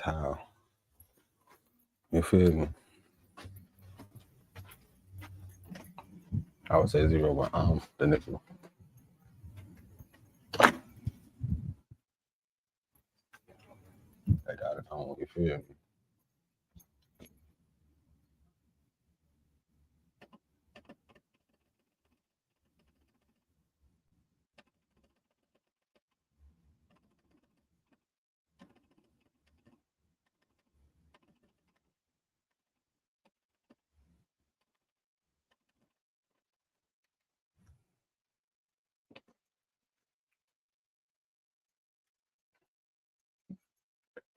That's how. You feel me? I would say 0, but the nickel. I got it on. You feel me?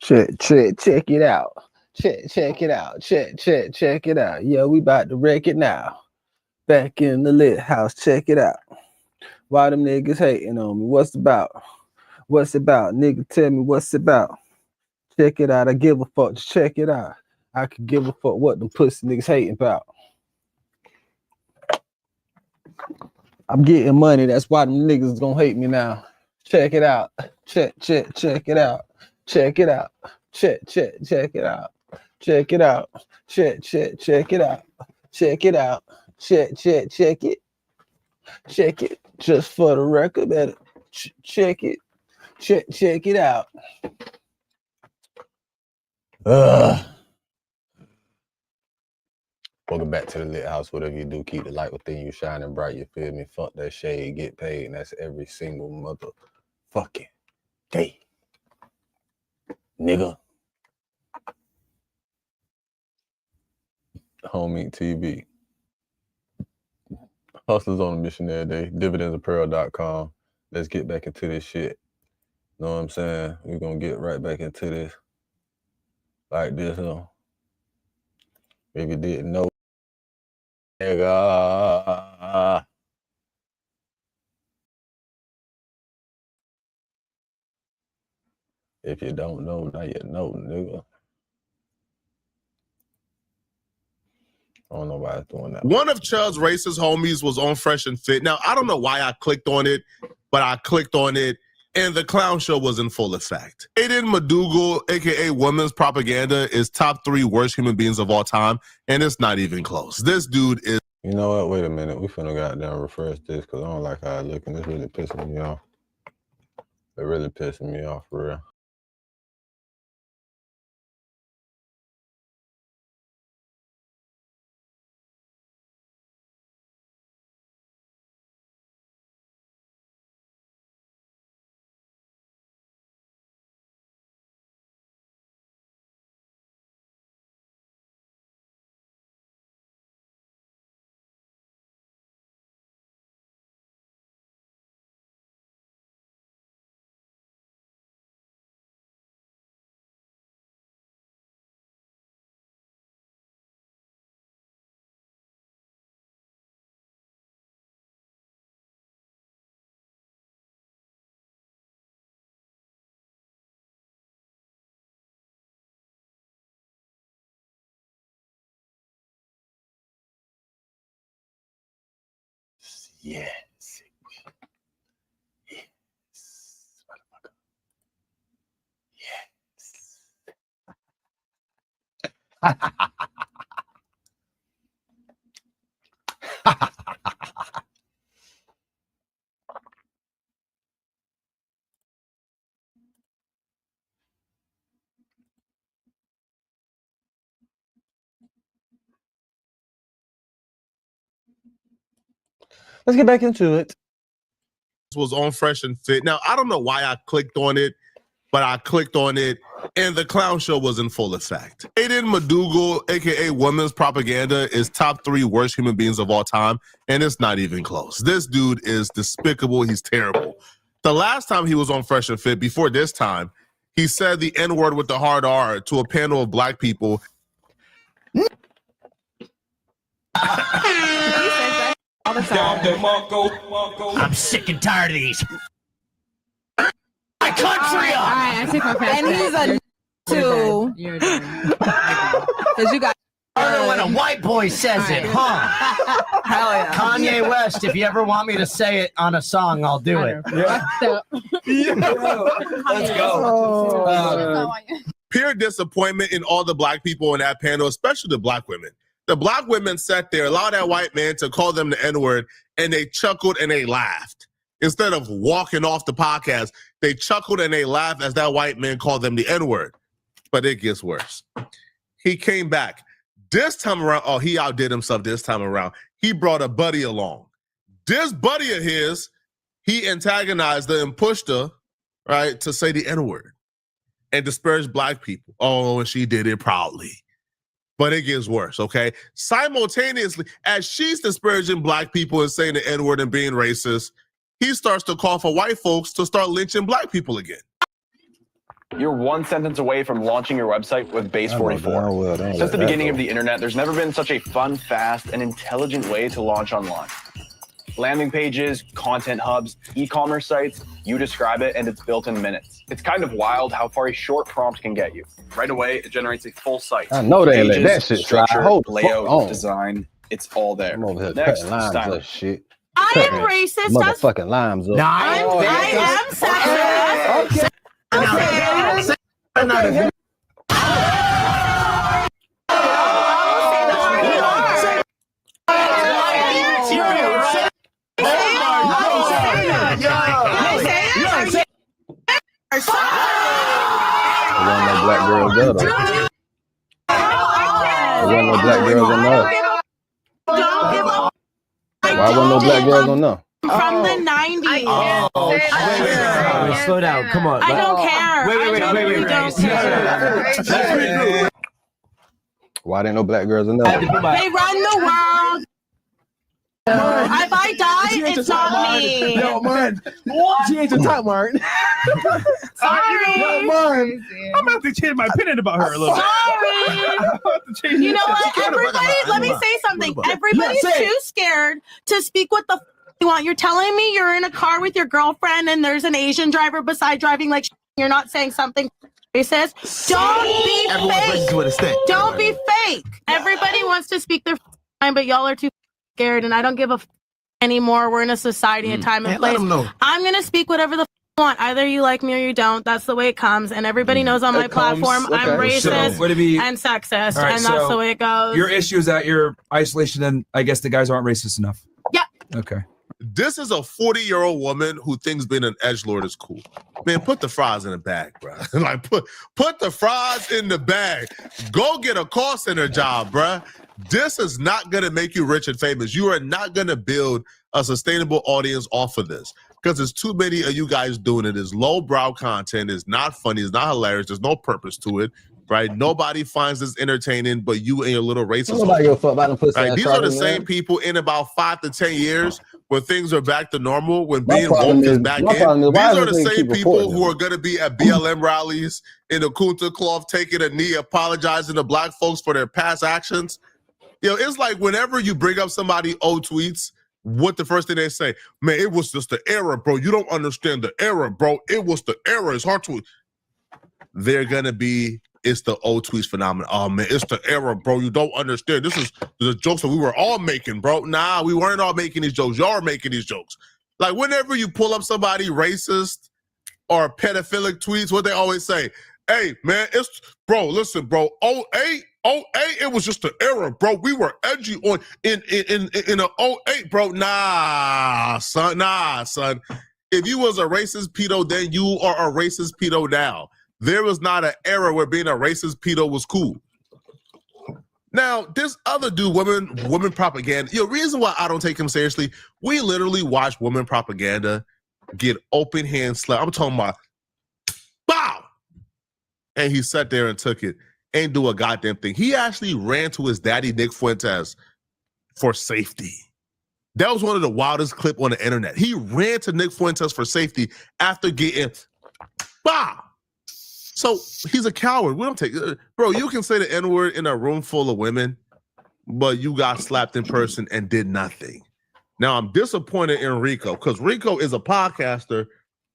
Check it out. Check it out. Check it out. Yeah, we about to wreck it now. Back in the lit house. Check it out. Why them niggas hating on me? What's about? What's about? Nigga, tell me what's about. Check it out. I give a fuck. Just check it out. I could give a fuck what them pussy niggas hating about. I'm getting money. That's why them niggas gonna hate me now. Check it out. Check it out. Check it out. Check it out. Check it out. Check it out. Check it out. Check it. Check it. Just for the record, better check it. Check it out. Welcome back to the lit house. Whatever you do, keep the light within you shining bright. You feel me? Fuck that shade, get paid, and that's every single motherfucking day, nigga. HOMEIncTV. Hustlers on a mission every day. Dividendsapparel.com. Let's get back into this shit. Know what I'm saying? We're gonna get right back into this. Like this, If you didn't know, nigga. If you don't know, now you know, nigga. I don't know why it's doing that. One of Chubb's racist homies was on Fresh and Fit. Now, I don't know why I clicked on it, but I clicked on it, and the clown show was in full effect. Aiden McDougal, a.k.a. Women's Propaganda, is top 3 worst human beings of all time, and it's not even close. This dude is... You know what? Wait a minute. We finna goddamn refresh this because I don't like how it's looking. It's really pissing me off. It really pissing me off, for real. Yes. Yes. Motherfucker. Yes. Let's get back into it. Was on Fresh and Fit. Now, I don't know why I clicked on it, but I clicked on it, and the clown show was in full effect. Aiden McDougal, a.k.a. Women's Propaganda, is top 3 worst human beings of all time, and it's not even close. This dude is despicable. He's terrible. The last time he was on Fresh and Fit, before this time, he said the N-word with the hard R to a panel of black people. All the time. I'm sick and tired of these. My country up! All right, I take my pass. And he's a too. You're done. Because you got. Harder when a white boy says it, huh? Hell yeah. Kanye West, if you ever want me to say it on a song, I'll do it. Yeah. Let's go. pure disappointment in all the black people in that panel, especially the black women. The black women sat there, allowed that white man to call them the N-word, and they chuckled and they laughed. Instead of walking off the podcast, they chuckled and they laughed as that white man called them the N-word. But it gets worse. He came back. This time around, he outdid himself this time around. He brought a buddy along. This buddy of his, he antagonized her and pushed her, right, to say the N-word and disparage black people. Oh, and she did it proudly. But it gets worse, okay? Simultaneously, as she's disparaging black people and saying the N-word and being racist, he starts to call for white folks to start lynching black people again. You're one sentence away from launching your website with Base 44. Since the beginning of the internet, there's never been such a fun, fast, and intelligent way to launch online. Landing pages, content hubs, e-commerce sites, you describe it and it's built in minutes. It's kind of wild how far a short prompt can get you. Right away, it generates a full site. I know they let that shit slide. Structure, layout, design, it's all there. I'm over here Next, cutting limes styling. up shit. I am racist. Motherfucking limes up. I am sexist. Black girls there, though. There wasn't no black girls on there. Why wasn't no black girls on there? From the 90s. Wait, slow down. Come on. I don't care. Wait. Why didn't no black girls in there? They run the world. If I die, it's not me. Yo, man. Change the top, Martin. Sorry. Yo, man. I'm going to have to change my opinion about her a little bit. Sorry. You know what? Everybody, let me say something. Everybody's too scared to speak what the you want. You're telling me you're in a car with your girlfriend and there's an Asian driver beside driving like you're not saying something racist. Don't be fake. Don't be fake. Everybody wants to speak their mind, but y'all are too scared, and I don't give a anymore. We're in a society and time and place. I'm going to speak whatever the I want. Either you like me or you don't. That's the way it comes. And everybody knows on my platform I'm racist and sexist. Right, and that's the way it goes. Your issue is that you're isolation and I guess the guys aren't racist enough. Yeah. Okay. This is a 40-year-old woman who thinks being an edgelord is cool. Man, put the fries in the bag, bro. Like, put the fries in the bag. Go get a call center job, bro. This is not going to make you rich and famous. You are not going to build a sustainable audience off of this because there's too many of you guys doing it. It's lowbrow content. It's not funny. It's not hilarious. There's no purpose to it, right? Nobody finds this entertaining but you and your little racist. Nobody give a fuck about them pussy. Right? These are the same people in about 5 to 10 years when things are back to normal, when being woke is back in. These are the same people who are going to be at BLM rallies in the Kunta cloth, taking a knee, apologizing to black folks for their past actions. You know, it's like whenever you bring up somebody old tweets, what the first thing they say, man, it was just the era, bro. You don't understand the era, bro. It was the era. It's hard to. They're going to be, it's the old tweets phenomenon. Oh, man, it's the era, bro. You don't understand. This is the jokes that we were all making, bro. Nah, we weren't all making these jokes. Y'all are making these jokes. Like whenever you pull up somebody racist or pedophilic tweets, what they always say, hey, man, it's, bro, listen, bro, 08, it was just the era, bro. We were edgy on in a 08, bro. Nah, son. If you was a racist pedo, then you are a racist pedo now. There was not an era where being a racist pedo was cool. Now, this other dude, woman propaganda, the reason why I don't take him seriously, we literally watch woman propaganda get open hand slapped. I'm talking about, bow! And he sat there and took it. Ain't do a goddamn thing. He actually ran to his daddy, Nick Fuentes, for safety. That was one of the wildest clips on the internet. He ran to Nick Fuentes for safety after getting, bah! So he's a coward. We don't take, bro, you can say the N-word in a room full of women, but you got slapped in person and did nothing. Now, I'm disappointed in Rico because Rico is a podcaster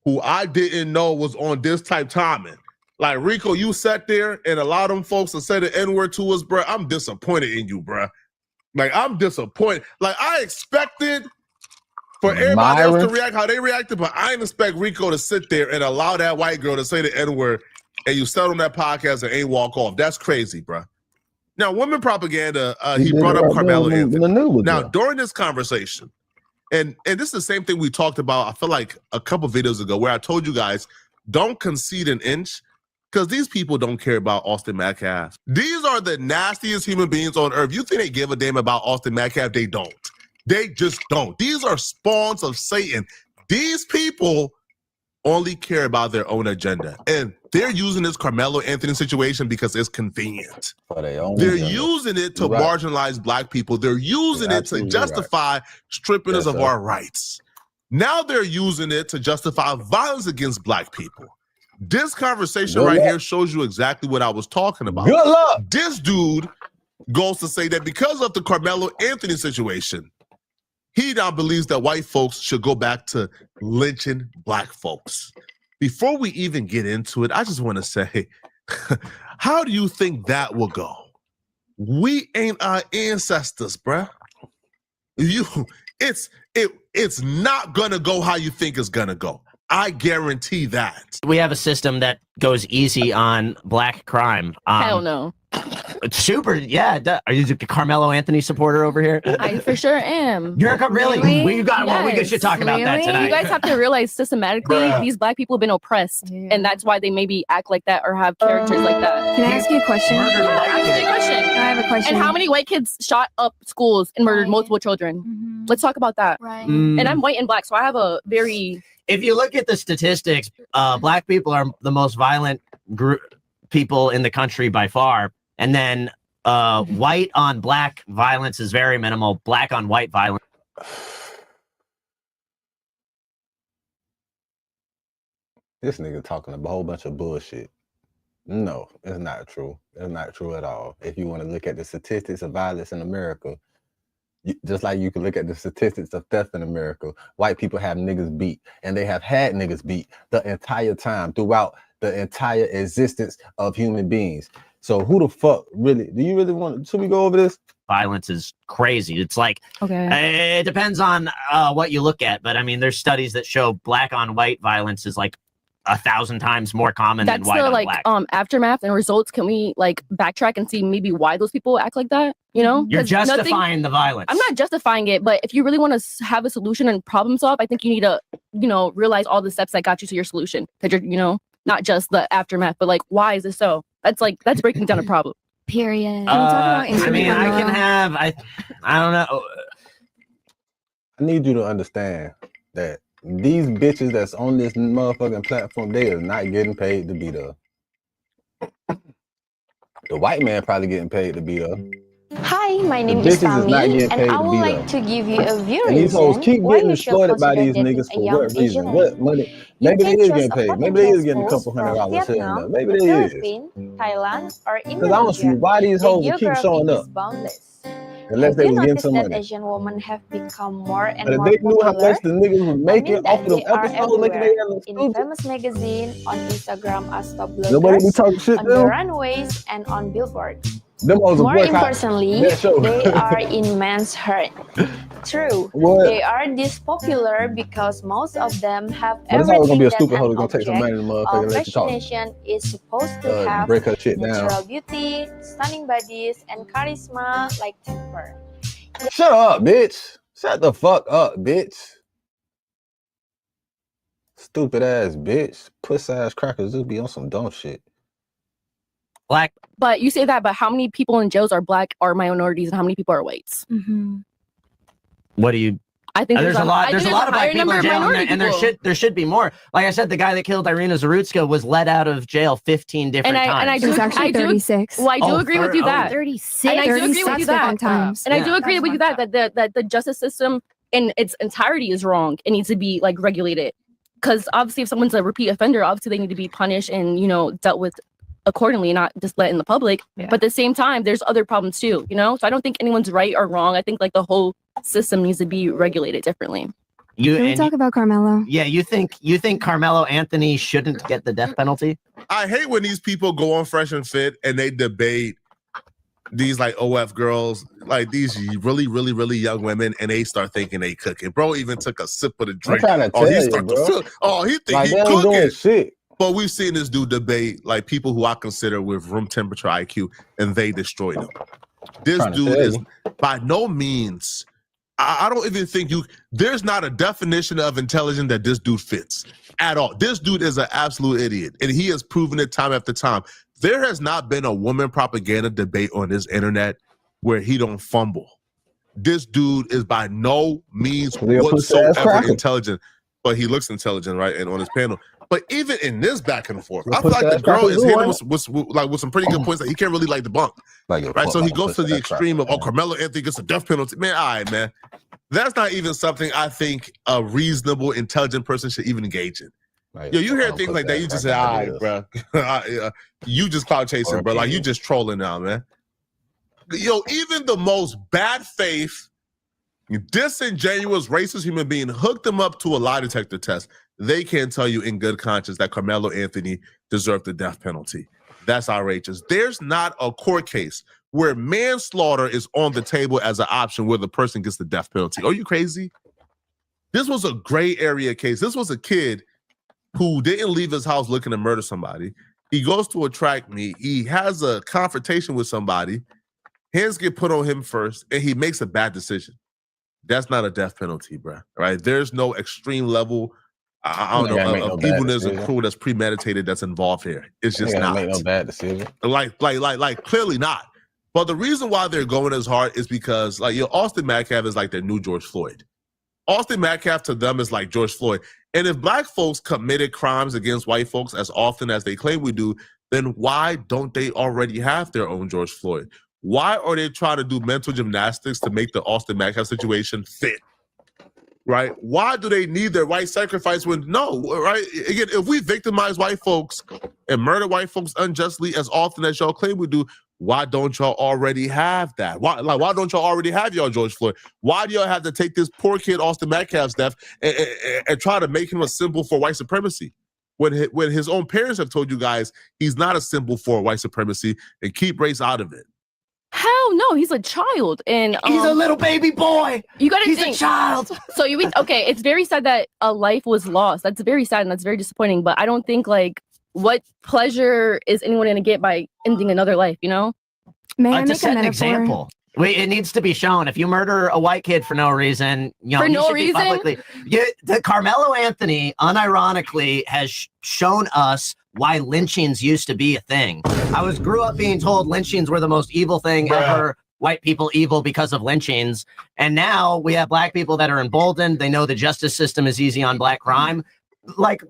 who I didn't know was on this type timing. Like, Rico, you sat there and allowed them folks to say the N-word to us, bro. I'm disappointed in you, bro. Like, I'm disappointed. Like, I expected for everybody else to react how they reacted, but I didn't expect Rico to sit there and allow that white girl to say the N-word and you sat on that podcast and ain't walk off. That's crazy, bro. Now, women propaganda, he brought up Karmelo Anthony. Now, during this conversation, and this is the same thing we talked about, I feel like a couple videos ago, where I told you guys, don't concede an inch, because these people don't care about Austin Metcalf. These are the nastiest human beings on earth. You think they give a damn about Austin Metcalf? They don't. They just don't. These are spawns of Satan. These people only care about their own agenda. And they're using this Karmelo Anthony situation because it's convenient. They're using it to marginalize black people. They're using it to justify stripping us of our rights. Now they're using it to justify violence against black people. This conversation right here shows you exactly what I was talking about. Good luck. This dude goes to say that because of the Karmelo Anthony situation, he now believes that white folks should go back to lynching black folks. Before we even get into it, I just want to say, how do you think that will go? We ain't our ancestors, bruh. It's not gonna go how you think it's gonna go. I guarantee that. We have a system that goes easy on black crime. Hell no. Super, yeah. Are you a Karmelo Anthony supporter over here? I for sure am. You're really? We should talk about that tonight. You guys have to realize systematically these black people have been oppressed, and that's why they maybe act like that or have characters like that. Can I ask you a question? Yeah, ask me a question. I have a question. And how many white kids shot up schools and murdered multiple children? Let's talk about that. And I'm white and black, so I have a very... If you look at the statistics, black people are the most violent group people in the country by far. And then white on black violence is very minimal. Black on white violence. This nigga talking a whole bunch of bullshit. No, it's not true. It's not true at all. If you want to look at the statistics of violence in America, just like you can look at the statistics of theft in America, white people have niggas beat, and they have had niggas beat the entire time throughout the entire existence of human beings. So who the fuck really, do you really want, should we go over this? Violence is crazy. It's like, it depends on what you look at, but I mean, there's studies that show black on white violence is like 1,000 times more common than white on black. Aftermath and results. Can we like backtrack and see maybe why those people act like that? You know, you're justifying the violence. I'm not justifying it, but if you really want to have a solution and problem solve, I think you need to, realize all the steps that got you to your solution. That you're, not just the aftermath, but like, why is this so? That's breaking down a problem. Period. I don't know. I need you to understand that these bitches that's on this motherfucking platform, they are not getting paid to be there. The white man probably getting paid to be there. Hi, my name is Tami, and I would like to give you a view and these hoes keep getting exploited by these niggas for what reason? What money? Maybe they is getting paid. Maybe they is getting a couple $100 here and there. Maybe they is. Thailand, or Indonesia. Because I don't see why these hoes will keep showing up. Unless they was getting some money. Asian women have become more and but more if they knew how much the niggas was making off of them episodes, making they look stupid. In famous magazine, on Instagram as top bloggers, nobody be talking shit on the runways, and on billboards. More importantly, they are in men's heart. True, they are this popular because most of them have everything that an object of fascination is supposed to have: natural beauty, stunning bodies, and charisma like temper. Shut up, bitch. Shut the fuck up, bitch. Stupid ass bitch. Puss ass crackers just be on some dumb shit. Black. But you say that, but how many people in jails are black or minorities and how many people are whites? What do you... I think there's a lot of black people in jail, and there should be more. Like I said, the guy that killed Irina Zarutska was let out of jail 15 different times. And I do, actually 36. Well, I do agree with you that 36. And I do agree with you that times. And I do agree with you that the justice system in its entirety is wrong. It needs to be like regulated, because obviously, if someone's a repeat offender, obviously they need to be punished and dealt with accordingly, not just let in the public. But at the same time, there's other problems too. So I don't think anyone's right or wrong. I think like the whole system needs to be regulated differently. Can we talk about Karmelo? Yeah, you think Karmelo Anthony shouldn't get the death penalty? I hate when these people go on Fresh and Fit and they debate these like OF girls, like these really, really, really young women, and they start thinking they cooking. Bro even took a sip of the drink. I'm trying to tell you, bro. he think like, he they ain't cooking. doing shit. But we've seen this dude debate like people who I consider with room temperature IQ, and they destroyed him. This dude is by no means. I don't even think there's not a definition of intelligence that this dude fits at all. This dude is an absolute idiot, and he has proven it time after time. There has not been a woman propaganda debate on this internet where he don't fumble. This dude is by no means whatsoever intelligent, but he looks intelligent, right? And on his panel. But even in this back and forth, I feel like the girl is hitting with some pretty good points that he can't really debunk. Right? So he goes to the extreme of, Karmelo Anthony gets a death penalty. Man, all right, man. That's not even something I think a reasonable, intelligent person should even engage in. Yo, you hear things like that, you just say, all right, bro. You just cloud chasing, bro. Like, you just trolling now, man. Yo, even the most bad faith, disingenuous, racist human being hooked them up to a lie detector test. They can't tell you in good conscience that Karmelo Anthony deserved the death penalty. That's outrageous. There's not a court case where manslaughter is on the table as an option where the person gets the death penalty. Are you crazy? This was a gray area case. This was a kid who didn't leave his house looking to murder somebody. He goes to a track meet. He has a confrontation with somebody. Hands get put on him first, and he makes a bad decision. That's not a death penalty, bro. Right? There's no extreme level, I don't know, of evilness and cruel that's premeditated that's involved here. It's just not. Make no bad decision. Like, clearly not. But the reason why they're going as hard is because, Austin Metcalf is like their new George Floyd. Austin Metcalf to them is like George Floyd. And if black folks committed crimes against white folks as often as they claim we do, then why don't they already have their own George Floyd? Why are they trying to do mental gymnastics to make the Austin Metcalf situation fit? Right? Why do they need their white sacrifice when no, right? Again, if we victimize white folks and murder white folks unjustly as often as y'all claim we do, why don't y'all already have that? Why don't y'all already have y'all George Floyd? Why do y'all have to take this poor kid Austin Metcalf's death and try to make him a symbol for white supremacy? When his own parents have told you guys he's not a symbol for white supremacy and keep race out of it. Hell no, he's a child, and he's a little baby boy. You gotta think. He's a child. So it's very sad that a life was lost. That's very sad and that's very disappointing. But I don't think what pleasure is anyone gonna get by ending another life? You know? May I to make set a an example. It needs to be shown. If you murder a white kid for no reason, the Karmelo Anthony, unironically, has shown us why lynchings used to be a thing. I grew up being told lynchings were the most evil thing ever. White people evil because of lynchings. And now we have black people that are emboldened. They know the justice system is easy on black crime.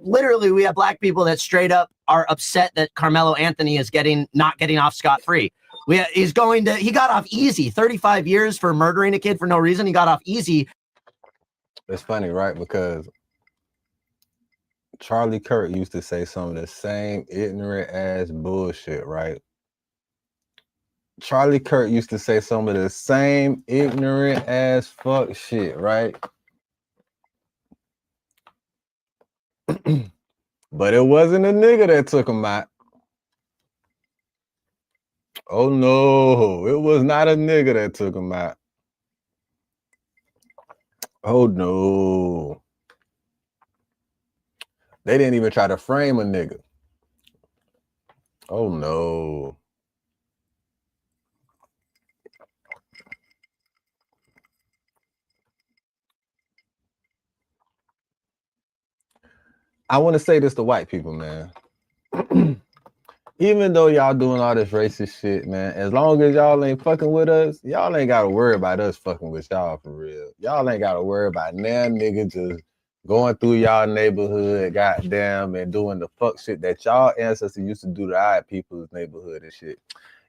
Literally, we have black people that straight up are upset that Karmelo Anthony is not getting off scot-free. He got off easy. 35 years for murdering a kid for no reason. He got off easy. It's funny, right? Because Charlie Kirk used to say some of the same ignorant ass bullshit, right? Charlie Kirk used to say some of the same ignorant ass fuck shit, right? But it wasn't a nigga that took him out. Oh no, it was not a nigga that took him out. Oh no. They didn't even try to frame a nigga. Oh no. I want to say this to white people, man. Even though y'all doing all this racist shit, man, as long as y'all ain't fucking with us, y'all ain't got to worry about us fucking with y'all for real. Y'all ain't got to worry about now nigga just going through y'all neighborhood, goddamn, and doing the fuck shit that y'all ancestors used to do to our people's neighborhood and shit.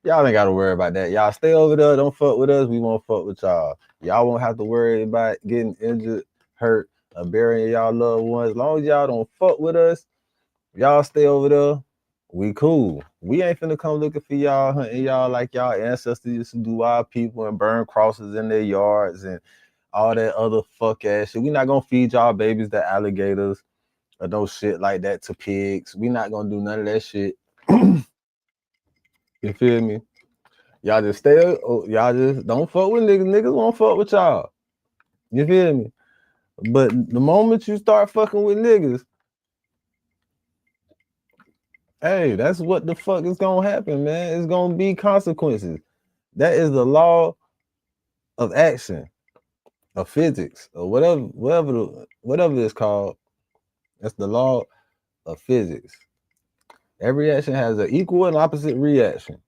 Y'all ain't got to worry about that. Y'all stay over there. Don't fuck with us. We won't fuck with y'all. Y'all won't have to worry about getting injured, hurt, or burying y'all loved ones. As long as y'all don't fuck with us, y'all stay over there. We cool. We ain't finna come looking for y'all, hunting y'all like y'all ancestors used to do our people and burn crosses in their yards and all that other fuck ass shit. We not gonna feed y'all babies to alligators or no shit like that to pigs. We not gonna do none of that shit. You feel me? Y'all just y'all just don't fuck with niggas. Niggas won't fuck with y'all. You feel me? But the moment you start fucking with niggas, Hey, that's what the fuck is gonna happen, man. It's gonna be consequences. That is the law of action, of physics, or whatever it's called. That's the law of physics. Every action has an equal and opposite reaction.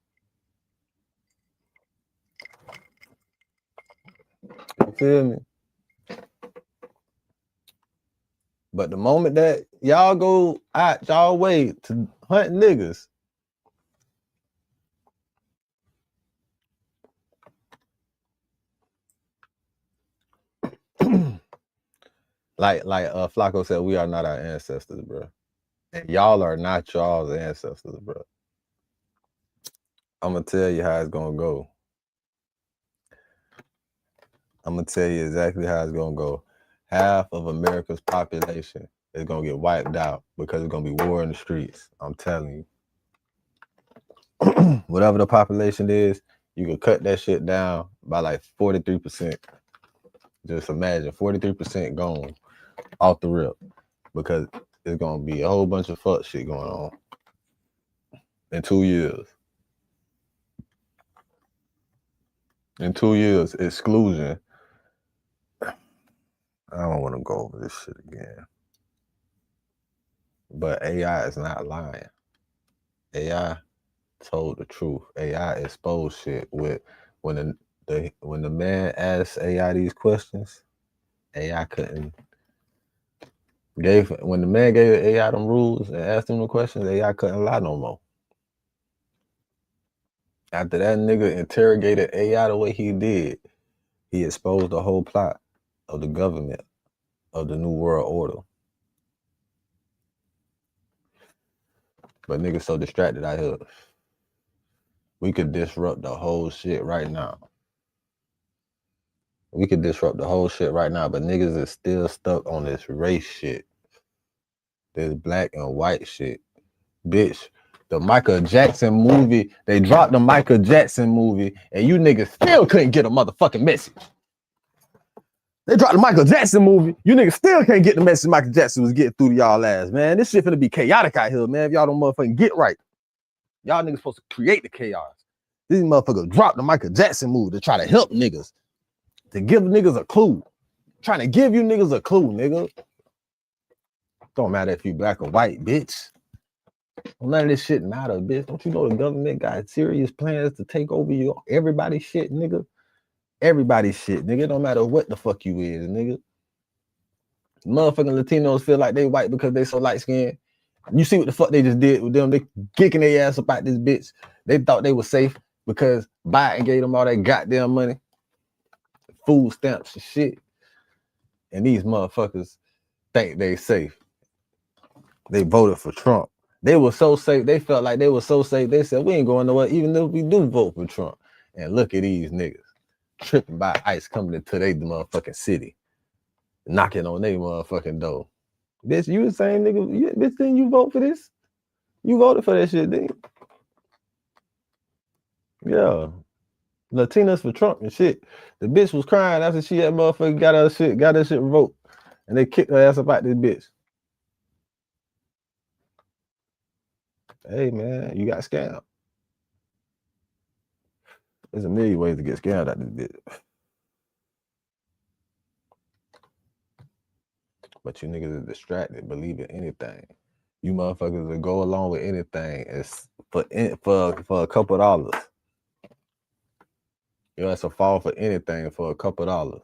You feel me? But the moment that y'all go out y'all way to hunt niggas, like Flacco said, we are not our ancestors, bro. And y'all are not y'all's ancestors, bro. I'm gonna tell you how it's gonna go. I'm gonna tell you exactly how it's gonna go. Half of America's population is gonna get wiped out because it's gonna be war in the streets. I'm telling you. Whatever the population is, you can cut that shit down by like 43%. Just imagine 43% gone off the rip because it's gonna be a whole bunch of fuck shit going on in 2 years. In 2 years, exclusion. I don't want to go over this shit again. But AI is not lying. AI told the truth. AI exposed shit with when the man asked AI these questions, AI couldn't when the man gave AI them rules and asked him the questions, AI couldn't lie no more. After that nigga interrogated AI the way he did, he exposed the whole plot of the government of the New World Order. But niggas so distracted out here. We could disrupt the whole shit right now. We could disrupt the whole shit right now, but niggas is still stuck on this race shit. This black and white shit. Bitch, the Michael Jackson movie, they dropped the Michael Jackson movie, and you niggas still couldn't get a motherfucking message. They dropped the Michael Jackson movie, you niggas still can't get the message Michael Jackson was getting through to y'all ass, man. This shit finna be chaotic out here, man, if y'all don't motherfucking get right. Y'all niggas supposed to create the chaos. These motherfuckers dropped the Michael Jackson movie to try to help niggas. To give niggas a clue. Trying to give you niggas a clue, nigga. Don't matter if you black or white, bitch. None of this shit matter, bitch. Don't you know the government got serious plans to take over everybody's shit, nigga? Everybody's shit, nigga. It don't matter what the fuck you is, nigga. Motherfucking Latinos feel like they white because they so light-skinned. You see what the fuck they just did with them? They kicking their ass up out this bitch. They thought they were safe because Biden gave them all that goddamn money. Food stamps and shit. And these motherfuckers think they safe. They voted for Trump. They were so safe. They felt like they were so safe. They said, we ain't going nowhere, even if we do vote for Trump. And look at these niggas tripping by ICE coming into their motherfucking city, knocking on their motherfucking door. Bitch, you the same nigga. Bitch, didn't you vote for this? You voted for that shit, didn't you? Yeah. Latinas for Trump and shit. The bitch was crying after she had motherfucker got her shit revoked. And they kicked her ass up out this bitch. Hey man, you got scammed. There's a million ways to get scammed out this bitch. But you niggas is distracted, believing anything. You motherfuckers will go along with anything for a couple of dollars. You have to fall for anything for a couple of dollars.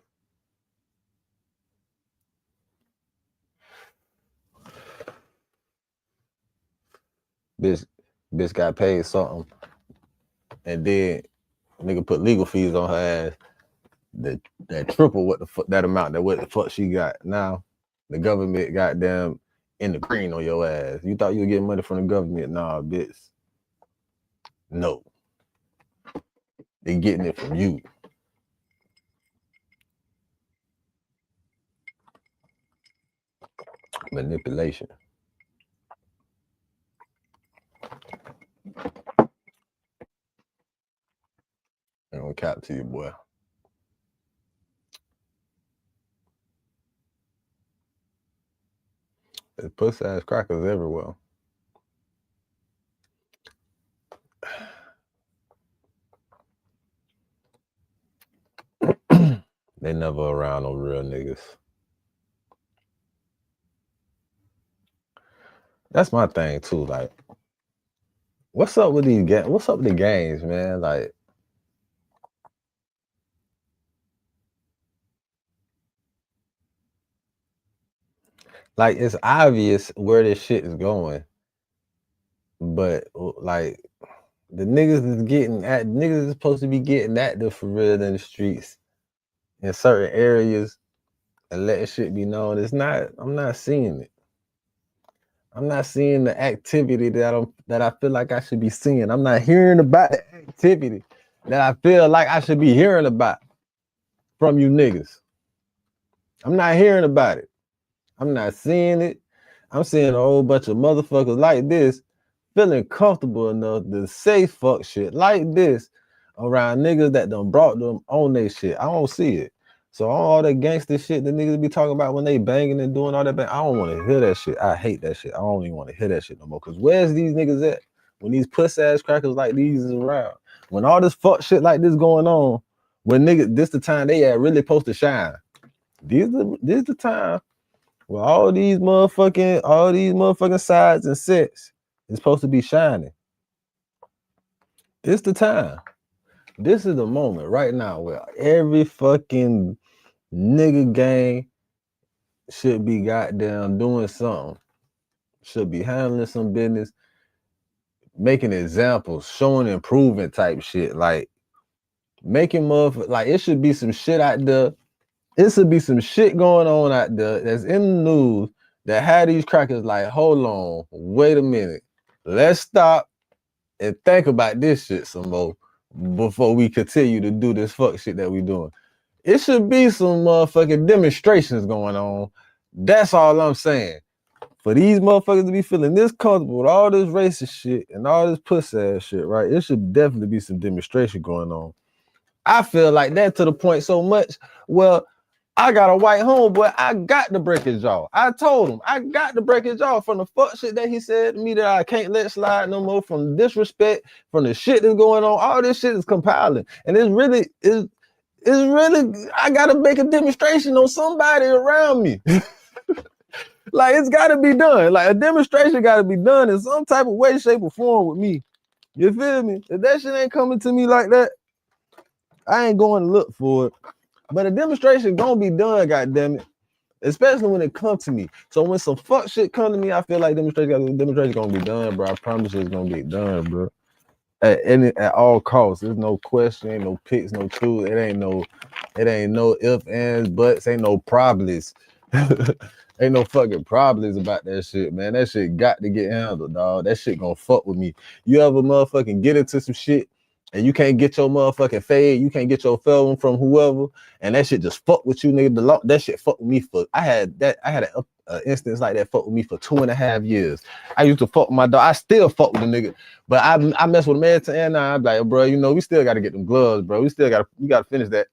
Bitch got paid something, and then nigga put legal fees on her ass that triple what the fuck that amount that what the fuck she got. Now the government goddamn in the green on your ass. You thought you were getting money from the government? Nah, bitch. No. They getting it from you. Manipulation. And on cap to you, boy. There's pussy ass crackers everywhere. They never around no real niggas. That's my thing too. Like, what's up with these games? What's up with the games, man? Like it's obvious where this shit is going, but like the niggas is supposed to be getting active for real in the streets in certain areas and letting shit be known. It's not. I'm not seeing it. I'm not seeing the activity that I feel like I should be seeing. I'm not hearing about the activity that I feel like I should be hearing about from you niggas. I'm not hearing about it. I'm not seeing it. I'm seeing a whole bunch of motherfuckers like this feeling comfortable enough to say fuck shit like this around niggas that done brought them on their shit. I don't see it. So all that gangster shit the niggas be talking about when they banging and doing all that I don't want to hear that shit. I hate that shit. I don't even want to hear that shit no more. Cause where's these niggas at when these puss ass crackers like these is around? When all this fuck shit like this going on, when niggas, this the time they are really supposed to shine. This the time where all these motherfucking sides and sets is supposed to be shining. This the time. This is the moment right now where every fucking nigga gang should be goddamn doing something. Should be handling some business, making examples, showing improvement type shit. Like making motherfuckers, like it should be some shit out there. It should be some shit going on out there that's in the news that had these crackers like, hold on, wait a minute. Let's stop and think about this shit some more before we continue to do this fuck shit that we doing. It should be some motherfucking demonstrations going on. That's all I'm saying. For these motherfuckers to be feeling this comfortable with all this racist shit and all this pussy ass shit, right? It should definitely be some demonstration going on. I feel like that to the point so much. Well, I got a white homeboy. I got to break his jaw. I told him I got to break his jaw from the fuck shit that he said to me that I can't let slide no more, from the disrespect, from the shit that's going on. All this shit is compiling, and it's really I gotta make a demonstration on somebody around me. Like it's gotta be done. Like a demonstration gotta be done in some type of way, shape, or form with me. You feel me? If that shit ain't coming to me like that, I ain't going to look for it. But a demonstration gonna be done, goddammit. Especially when it comes to me. So when some fuck shit come to me, I feel like demonstration gonna be done, bro. I promise you it's gonna be done, bro. At all costs. There's no question, ain't no picks, no truth. It ain't no ifs, ands, buts, ain't no problems. Ain't no fucking problems about that shit, man. That shit got to get handled, dog. That shit gonna fuck with me. You ever motherfucking get into some shit and you can't get your motherfucking fade, you can't get your film from whoever, and that shit just fuck with you, nigga. That shit fuck with me for, I had an instance like that fuck with me for 2.5 years. I used to fuck with my dog. I still fuck with the nigga, but I mess with him every time, and I'm like, bro, you know, we still gotta get them gloves, bro. We gotta finish that.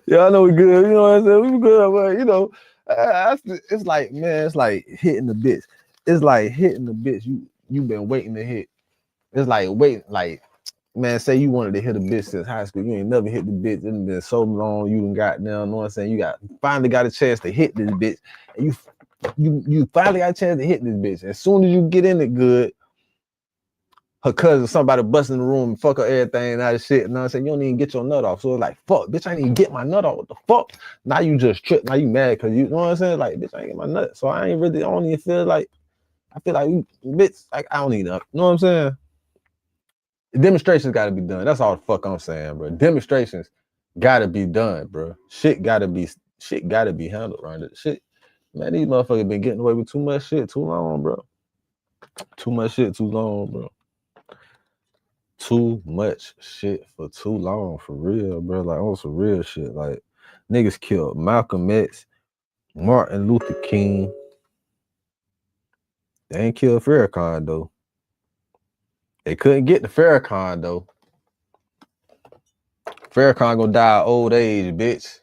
Yeah, I know we good. You know what I'm saying? We good, but you know, it's like, man, it's like hitting the bitch. It's like hitting the bitch you've been waiting to hit. It's like waiting, like, man, say you wanted to hit a bitch since high school. You ain't never hit the bitch. It's been so long. You done got down. Know what I'm saying? You finally got a chance to hit this bitch, and you finally got a chance to hit this bitch. As soon as you get in it good, her cousin, somebody bust in the room and fuck her everything out of shit. You know what I'm saying? You don't even get your nut off. So it's like, fuck, bitch, I didn't even get my nut off. What the fuck? Now you just tripped. Now you mad because you know what I'm saying? Like, bitch, I ain't get my nut. So I don't even feel like, I feel like, bitch, like, I don't need that. You know what I'm saying? Demonstrations got to be done. That's all the fuck I'm saying, bro. Demonstrations got to be done, bro. Shit got to be handled right there. Shit, man, these motherfuckers been getting away with too much shit too long, bro. Too much shit too long, bro. Too much shit for too long, for real, bro. Like on some real shit. Like niggas killed Malcolm X, Martin Luther King. They ain't killed Farrakhan though. They couldn't get to Farrakhan though. Farrakhan gonna die of old age, bitch.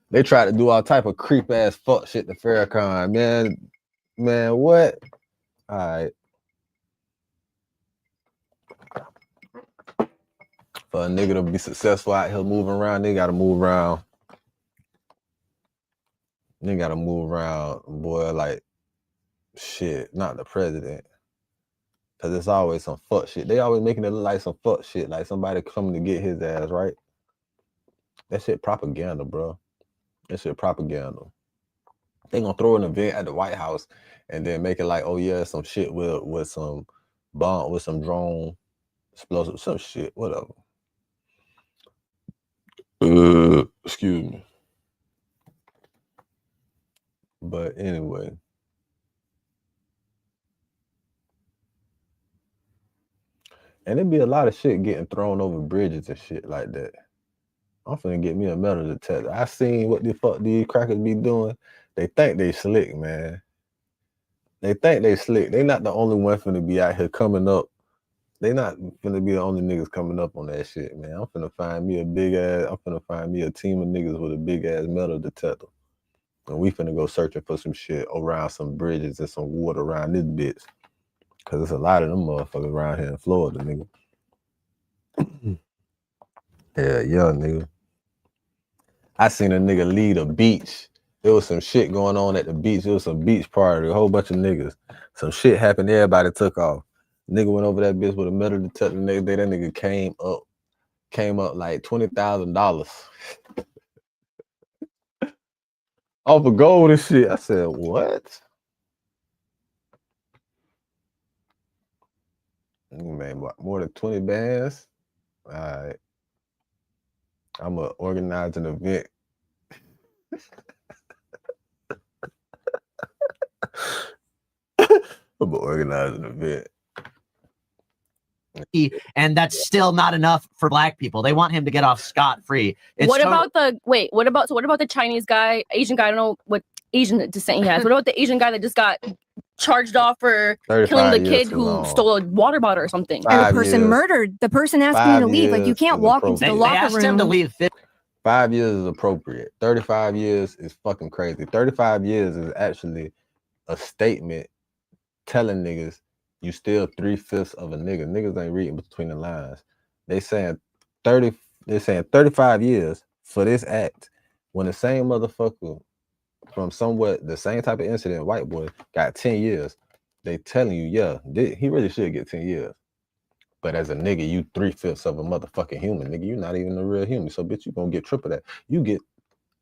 They tried to do all type of creep ass fuck shit to Farrakhan, man. Man, what? All right. For a nigga to be successful out here moving around, they gotta move around. They gotta move around, boy, like shit, not the president. Cause it's always some fuck shit. They always making it look like some fuck shit, like somebody coming to get his ass, right? That shit propaganda, bro. That shit propaganda. They gonna throw an event at the White House and then make it like, oh yeah, some shit with some bomb, with some drone explosive, some shit, whatever. Excuse me. But anyway. And it'd be a lot of shit getting thrown over bridges and shit like that. I'm finna get me a metal detector. I seen what the fuck these crackers be doing. They think they slick, man. They think they slick. They not the only one finna be out here coming up. They not finna be the only niggas coming up on that shit, man. I'm finna find me a big ass, I'm finna find me a team of niggas with a big ass metal detector. And we finna go searching for some shit around some bridges and some water around this bitch. Cause there's a lot of them motherfuckers around here in Florida, nigga. Yeah, nigga. I seen a nigga lead a beach. There was some shit going on at the beach. There was some beach party, a whole bunch of niggas. Some shit happened, everybody took off. Nigga went over that bitch with a metal detector. Next day, that nigga came up like $20,000 off of gold and shit. I said, what? Man, more than 20 bands? All right. I'm gonna organize an event. I'm gonna organize an event. And that's still not enough for black people. They want him to get off scot-free. What about the Chinese guy, Asian guy? I don't know what Asian descent he has. What about the Asian guy that just got charged off for killing the kid who stole a water bottle or something? And the person murdered. The person asking you to leave. Like, you can't walk into the locker room. They asked him to leave. 5 years is appropriate. 35 years is fucking crazy. 35 years is actually a statement telling niggas you still 3/5 of a nigga. Niggas ain't reading between the lines. They saying 35 years for this act when the same motherfucker from somewhat the same type of incident, white boy, got 10 years. They telling you, yeah, he really should get 10 years. But as a nigga, you 3/5 of a motherfucking human, nigga. You're not even a real human. So bitch, you gonna get triple that. You get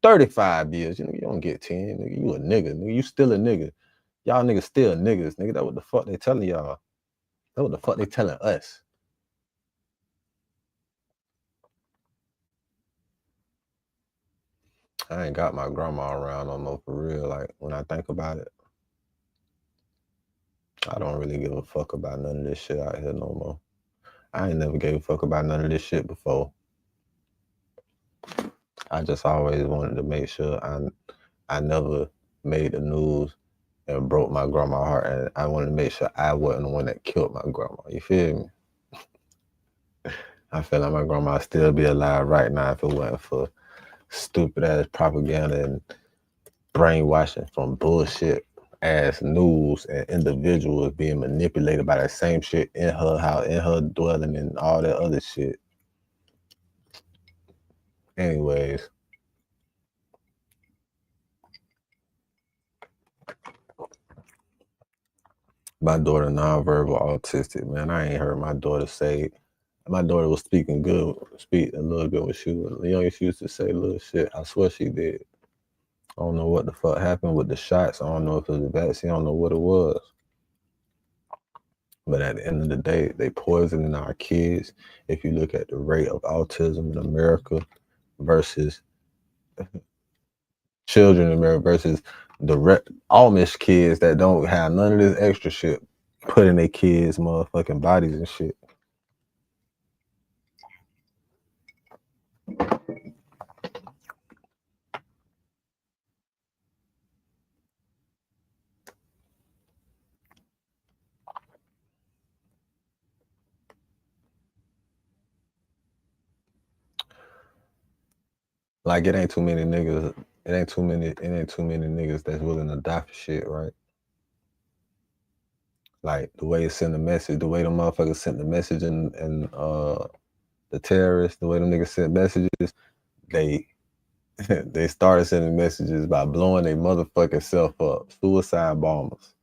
35 years. You know, you don't get 10, nigga. You a nigga, nigga. You still a nigga. Y'all niggas still niggas, nigga. That what the fuck they telling y'all. That what the fuck they telling us. I ain't got my grandma around no more for real. Like, when I think about it, I don't really give a fuck about none of this shit out here no more. I ain't never gave a fuck about none of this shit before. I just always wanted to make sure I never made the news and broke my grandma's heart, and I wanted to make sure I wasn't the one that killed my grandma. You feel me? I feel like my grandma would still be alive right now if it wasn't for stupid ass propaganda and brainwashing from bullshit ass news and individuals being manipulated by that same shit in her house, in her dwelling, and all that other shit. Anyways. My daughter nonverbal autistic, man. I ain't heard my daughter say. My daughter was speaking good, speak a little bit when she was young. She used to say little shit. I swear she did. I don't know what the fuck happened with the shots. I don't know if it was a vaccine. I don't know what it was. But at the end of the day, they poisoning our kids. If you look at the rate of autism in America versus children in America versus the Amish kids that don't have none of this extra shit put in their kids' motherfucking bodies and shit. Like, it ain't too many niggas. It ain't too many niggas that's willing to die for shit, right? Like, the way it sent the message, the way the motherfuckers sent the message in the terrorists, the way them niggas sent messages, they they started sending messages by blowing their motherfucking self up. Suicide bombers.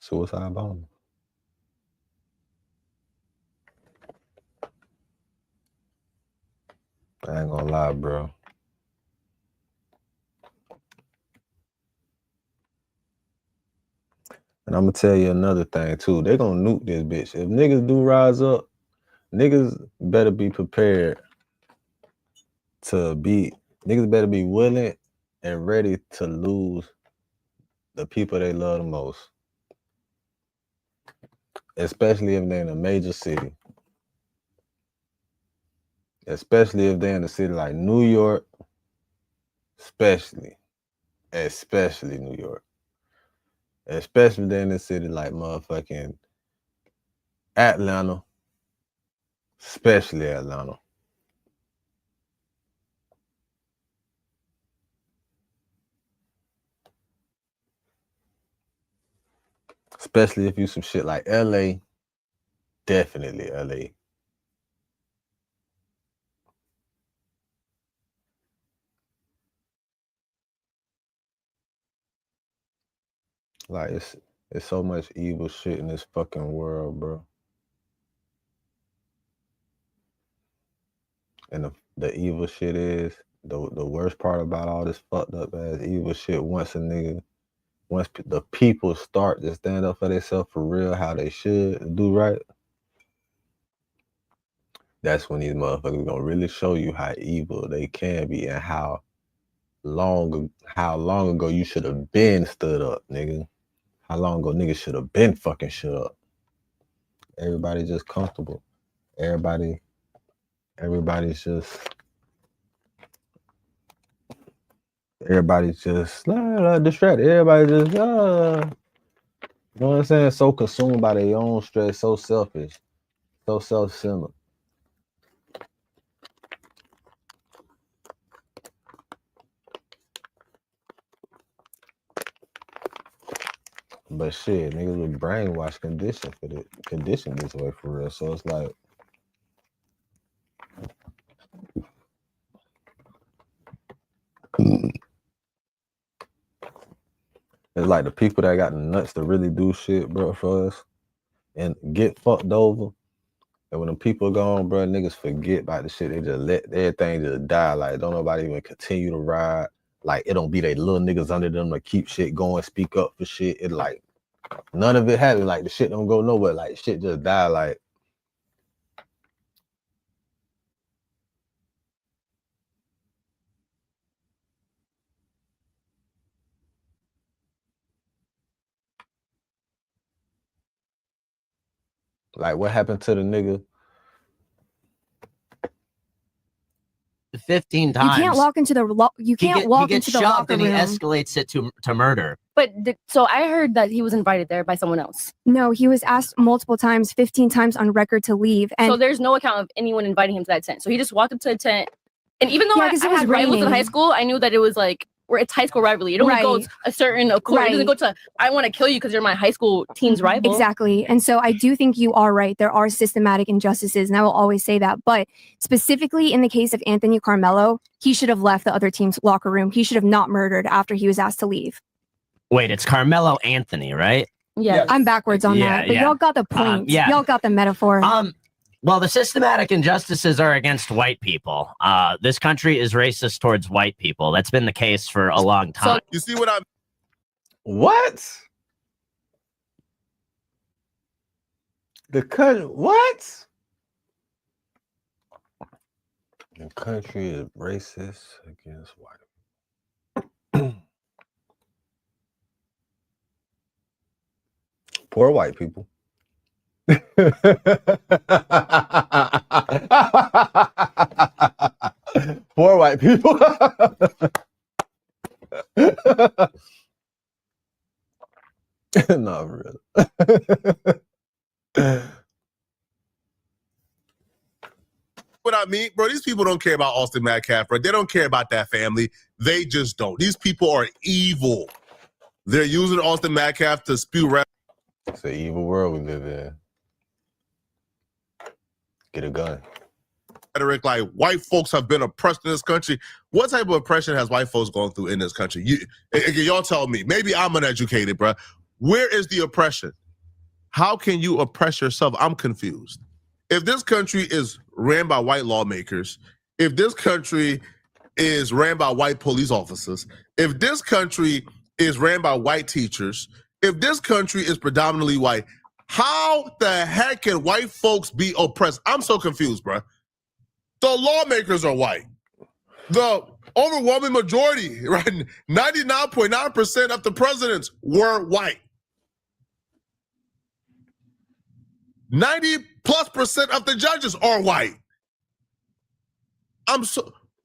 Suicide bombers. I ain't gonna lie, bro. And I'm gonna tell you another thing too. They gonna nuke this bitch. If niggas do rise up, niggas better be prepared to be. Niggas better be willing and ready to lose the people they love the most, especially if they're in a major city. Especially if they're in a city like New York, especially New York. Especially they're in a city like motherfucking Atlanta, especially Atlanta. Especially if you some shit like LA, definitely LA. Like it's so much evil shit in this fucking world, bro. And the evil shit is the worst part about all this fucked up ass evil shit. Once the people start to stand up for themselves for real, how they should do right, that's when these motherfuckers gonna really show you how evil they can be and how long ago you should have been stood up, nigga. How long ago niggas should have been fucking shut up. Everybody just comfortable. Everybody's just distracted. Everybody just you know what I'm saying? So consumed by their own stress, so selfish, so self-centered. But shit, niggas with brainwash conditioned this way for real. So it's like the people that got the nuts to really do shit, bro, for us and get fucked over. And when the people gone, bro, niggas forget about the shit. They just let everything just die. Like, don't nobody even continue to ride. Like, it don't be they little niggas under them to keep shit going, speak up for shit. It like, none of it happen. Like, the shit don't go nowhere. Like, shit just die. Like, what happened to the nigga? 15 times. You can't walk into the he gets shoved and he escalates it to murder. But so I heard that he was invited there by someone else. No, he was asked multiple times, 15 times on record to leave. And so there's no account of anyone inviting him to that tent. So he just walked up to the tent. And even though I had rivals in high school, I knew that it was like, where it's high school rivalry. It only goes a certain accord. It doesn't go to, I want to kill you because you're my high school team's rival. Exactly. And so I do think you are right. There are systematic injustices, and I will always say that. But specifically in the case of Anthony Karmelo, he should have left the other team's locker room. He should have not murdered after he was asked to leave. Wait, it's Karmelo Anthony, right? Yeah. I'm backwards on that. But y'all got the point. Y'all got the metaphor. Well, the systematic injustices are against white people. This country is racist towards white people. That's been the case for a long time. You see what I'm... What? The country... What? The country is racist against white people. Poor white people. Poor white people. No, really. What what I mean, bro? These people don't care about Austin Metcalf, bro. They don't care about that family. They just don't. These people are evil. They're using Austin Metcalf to spew rap. It's an evil world we live in. Get a gun. Rhetoric like white folks have been oppressed in this country. What type of oppression has white folks gone through in this country? Y'all tell me. Maybe I'm uneducated, bro. Where is the oppression? How can you oppress yourself? I'm confused. If this country is ran by white lawmakers, if this country is ran by white police officers, if this country is ran by white teachers, if this country is predominantly white, how the heck can white folks be oppressed? I'm so confused, bro. The lawmakers are white. The overwhelming majority, right? 99.9% of the presidents were white. 90+% of the judges are white.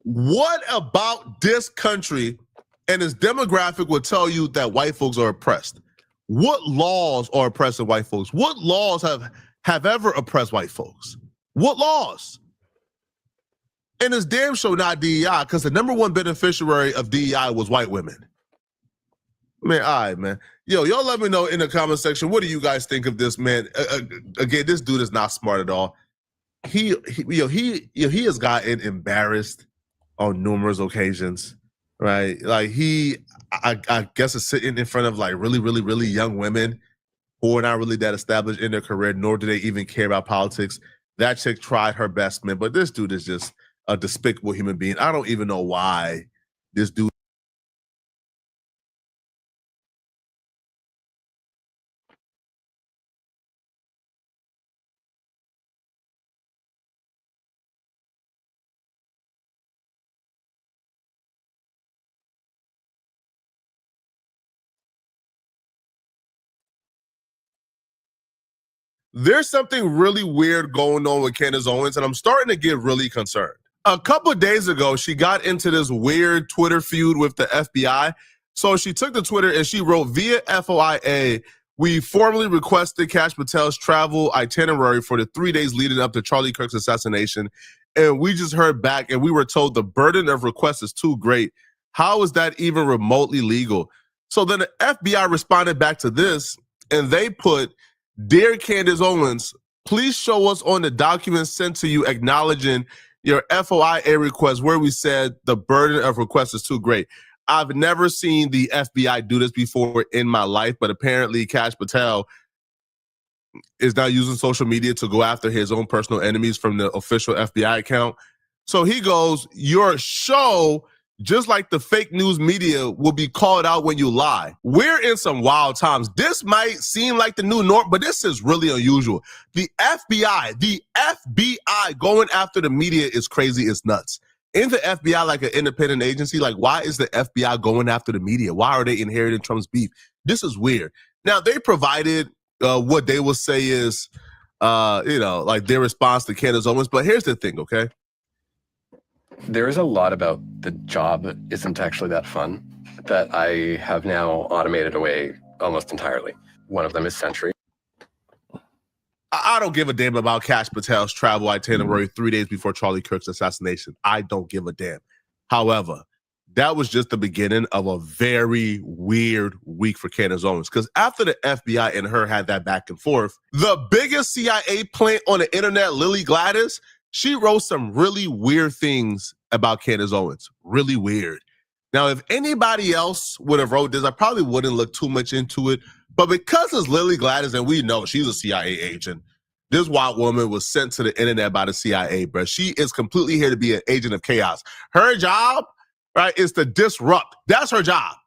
What about this country and its demographic will tell you that white folks are oppressed? What laws are oppressing white folks? What laws have ever oppressed white folks? What laws? And it's damn sure not DEI, because the #1 beneficiary of DEI was white women. Man, all right, man. Yo, y'all let me know in the comment section, what do you guys think of this, man? Again, this dude is not smart at all. He has gotten embarrassed on numerous occasions, right? Like I guess is sitting in front of like really, really, really young women who are not really that established in their career, nor do they even care about politics. That chick tried her best, man, but this dude is just a despicable human being. I don't even know why this dude. There's something really weird going on with Candace Owens, and I'm starting to get really concerned. A couple of days ago, she got into this weird Twitter feud with the FBI. So she took to Twitter and she wrote, via FOIA, we formally requested Kash Patel's travel itinerary for the 3 days leading up to Charlie Kirk's assassination. And we just heard back and we were told the burden of requests is too great. How is that even remotely legal? So then the FBI responded back to this and they put, Dear Candace Owens, please show us on the documents sent to you acknowledging your FOIA request where we said the burden of requests is too great. I've never seen the FBI do this before in my life, but apparently Kash Patel is now using social media to go after his own personal enemies from the official FBI account. So he goes, your show, just like the fake news media, will be called out when you lie. We're in some wild times. This might seem like the new norm, but this is really unusual. The FBI going after the media is crazy. It's nuts. Isn't the FBI like an independent agency? Like, why is the FBI going after the media? Why are they inheriting Trump's beef? This is weird. Now, they provided what they will say is, like their response to Candace Owens. But here's the thing, okay? There is a lot about the job that isn't actually that fun that I have now automated away almost entirely. One of them is Sentry. I don't give a damn about Kash Patel's travel itinerary 3 days before Charlie Kirk's assassination. I don't give a damn. However, that was just the beginning of a very weird week for Candace Owens. Because after the FBI and her had that back and forth, the biggest CIA plant on the internet, Lily Gladys, she wrote some really weird things about Candace Owens. Really weird. Now, if anybody else would have wrote this, I probably wouldn't look too much into it. But because it's Lily Gladys, and we know she's a CIA agent, this white woman was sent to the internet by the CIA, bro. She is completely here to be an agent of chaos. Her job, right, is to disrupt. That's her job.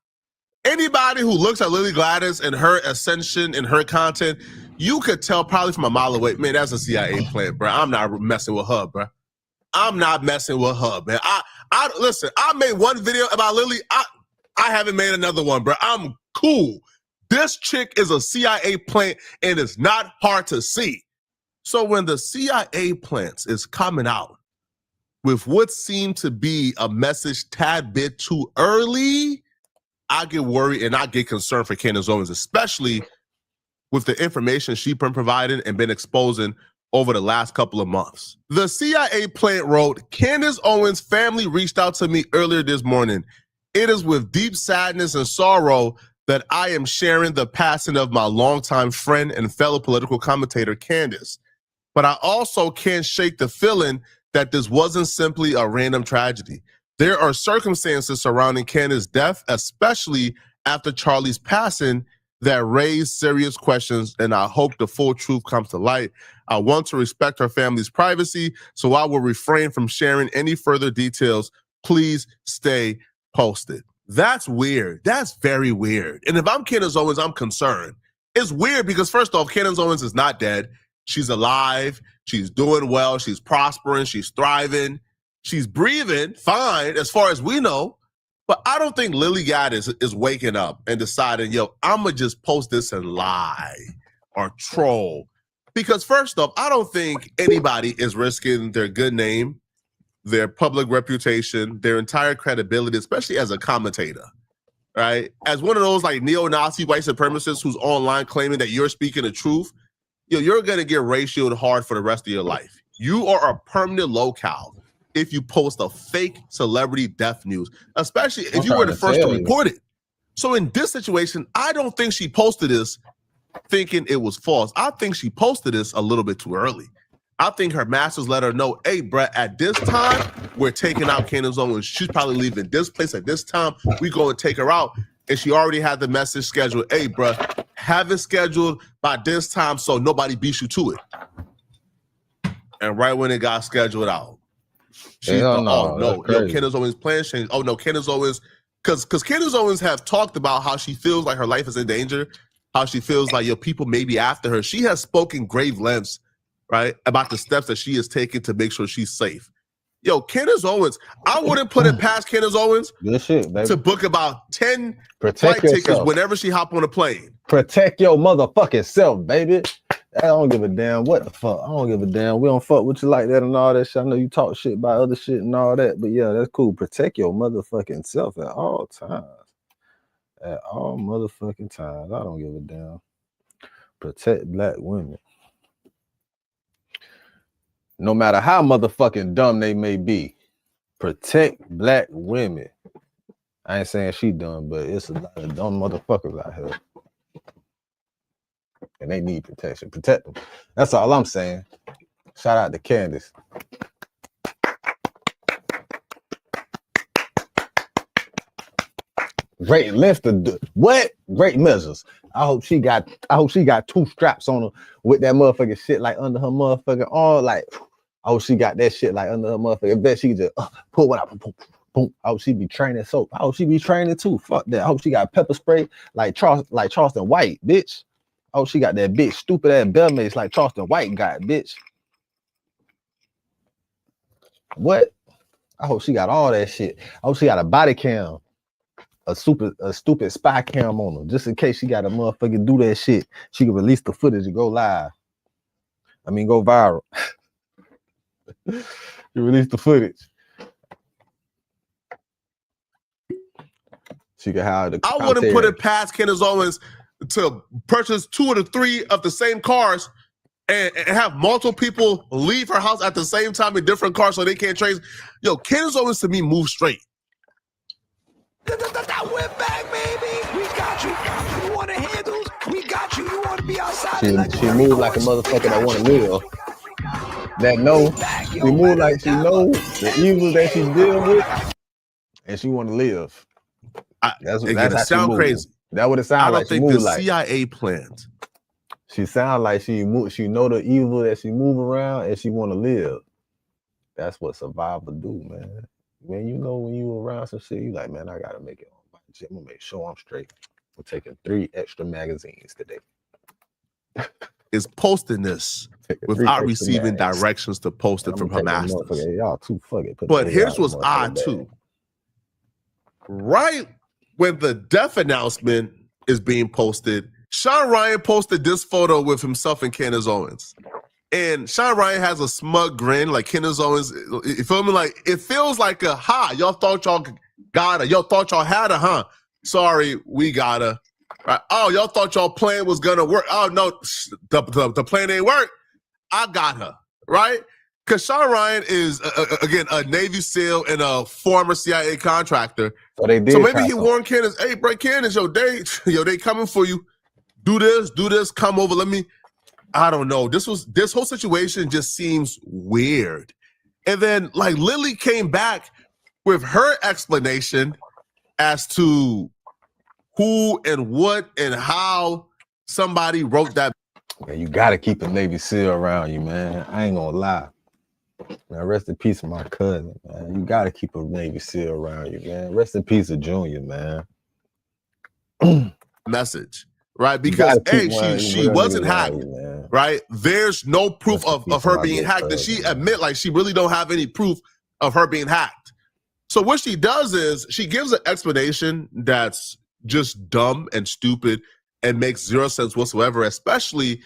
Anybody who looks at Lily Gladys and her ascension and her content, you could tell probably from a mile away, man, that's a CIA plant, bro. I'm not messing with her, bro. I'm not messing with her, man. Listen, I made one video about Lily. I haven't made another one, bro. I'm cool. This chick is a CIA plant, and it's not hard to see. So when the CIA plants is coming out with what seemed to be a message tad bit too early, I get worried and I get concerned for Candace Owens, especially with the information she's been providing and been exposing over the last couple of months. The CIA plant wrote, Candace Owens' family reached out to me earlier this morning. It is with deep sadness and sorrow that I am sharing the passing of my longtime friend and fellow political commentator, Candace. But I also can't shake the feeling that this wasn't simply a random tragedy. There are circumstances surrounding Candace's death, especially after Charlie's passing, that raise serious questions, and I hope the full truth comes to light. I want to respect her family's privacy, so I will refrain from sharing any further details. Please stay posted. That's weird. That's very weird. And if I'm Candace Owens, I'm concerned. It's weird because first off, Candace Owens is not dead. She's alive. She's doing well. She's prospering. She's thriving. She's breathing fine as far as we know. But I don't think Lily Gaddis is waking up and deciding, yo, I'm going to just post this and lie or troll. Because first off, I don't think anybody is risking their good name, their public reputation, their entire credibility, especially as a commentator, right? As one of those like neo-Nazi white supremacists who's online claiming that you're speaking the truth, you're going to get ratioed hard for the rest of your life. You are a permanent locale if you post a fake celebrity death news, especially if you were the first to report it. So in this situation, I don't think she posted this thinking it was false. I think she posted this a little bit too early. I think her masters let her know, hey, bruh, at this time, we're taking out Candace Owens. She's probably leaving this place at this time. We go and take her out. And she already had the message scheduled. Hey, bruh, have it scheduled by this time so nobody beats you to it. And right when it got scheduled out, she thought, oh, no, Candace Owens' plan changed. Oh, no, Candace Owens, because Candace Owens have talked about how she feels like her life is in danger, how she feels like, people may be after her. She has spoken grave lengths, right, about the steps that she is taking to make sure she's safe. Candace Owens, I wouldn't put it past Candace Owens to book about 10 flight tickets whenever she hop on a plane. Protect your motherfucking self, baby. I don't give a damn what the fuck. I don't give a damn. We don't fuck with you like that and all that shit. I know you talk shit about other shit and all that, but yeah, that's cool. Protect your motherfucking self at all times. At all motherfucking times. I don't give a damn. Protect black women. No matter how motherfucking dumb they may be, protect black women. I ain't saying she dumb, but it's a lot of dumb motherfuckers out here. And they need protection. Protect them. That's all I'm saying. Shout out to Candace. Great lift of what? Great measures. I hope she got 2 straps on her with that motherfucking shit like under her motherfucking arm. Like, I hope she got that shit like under her motherfucking. I bet she just pull one out. Boom, boom. I hope she be training so. I hope she be training too. Fuck that. I hope she got pepper spray like Charleston White, bitch. I hope she got that bitch stupid ass bell mace like Charleston White got, bitch. What? I hope she got all that shit. I hope she got a body cam. A stupid spy cam on her, just in case she got a motherfucker do that shit. She can release the footage and go live. I mean, go viral. You release the footage. She can have the. I wouldn't put it past Candace Owens to purchase 2 or 3 of the same cars and have multiple people leave her house at the same time in different cars so they can't trace. Candace Owens to me moves straight. That whip back, baby. We got you. You want to handles? We got you. You want to be outside? She moved like a motherfucker that want to live. That know. She moved like she knows the evil that she deal with, and she want to live. That's how she moves. Crazy. That's what it sounds like. I don't think the CIA planned. She sounds like she know the evil that she move around, and she want to live. That's what survivors do, man. Man, when you around some shit, you like, man, I gotta make it on my gym. I'm gonna make sure I'm straight. We're taking 3 extra magazines today. Is posting this without receiving directions to post it from her masters. Y'all too fucking. But here's what's odd too. Right when the death announcement is being posted, Sean Ryan posted this photo with himself and Candace Owens. And Sean Ryan has a smug grin, like Candace Owens. You feel me? Like, it feels like a y'all thought y'all got her. Y'all thought y'all had her, Sorry, we got her. Right? Oh, y'all thought y'all plan was gonna work. Oh no, the plan ain't work. I got her, right? Because Sean Ryan is, again, a Navy SEAL and a former CIA contractor. So they did. So maybe he warned Candace, hey, bro, Candace, they coming for you. Do this, come over. I don't know. This whole situation just seems weird. And then like Lily came back with her explanation as to who and what and how somebody wrote that. Man, you gotta keep a Navy SEAL around you, man. I ain't gonna lie. Man, rest in peace, my cousin, man. You gotta keep a Navy SEAL around you, man. Rest in peace of Junior, man. Message, right? Because she wasn't hacked, right? There's no proof of her being hacked, and she admit like she really don't have any proof of her being hacked. So what she does is she gives an explanation that's just dumb and stupid and makes zero sense whatsoever, especially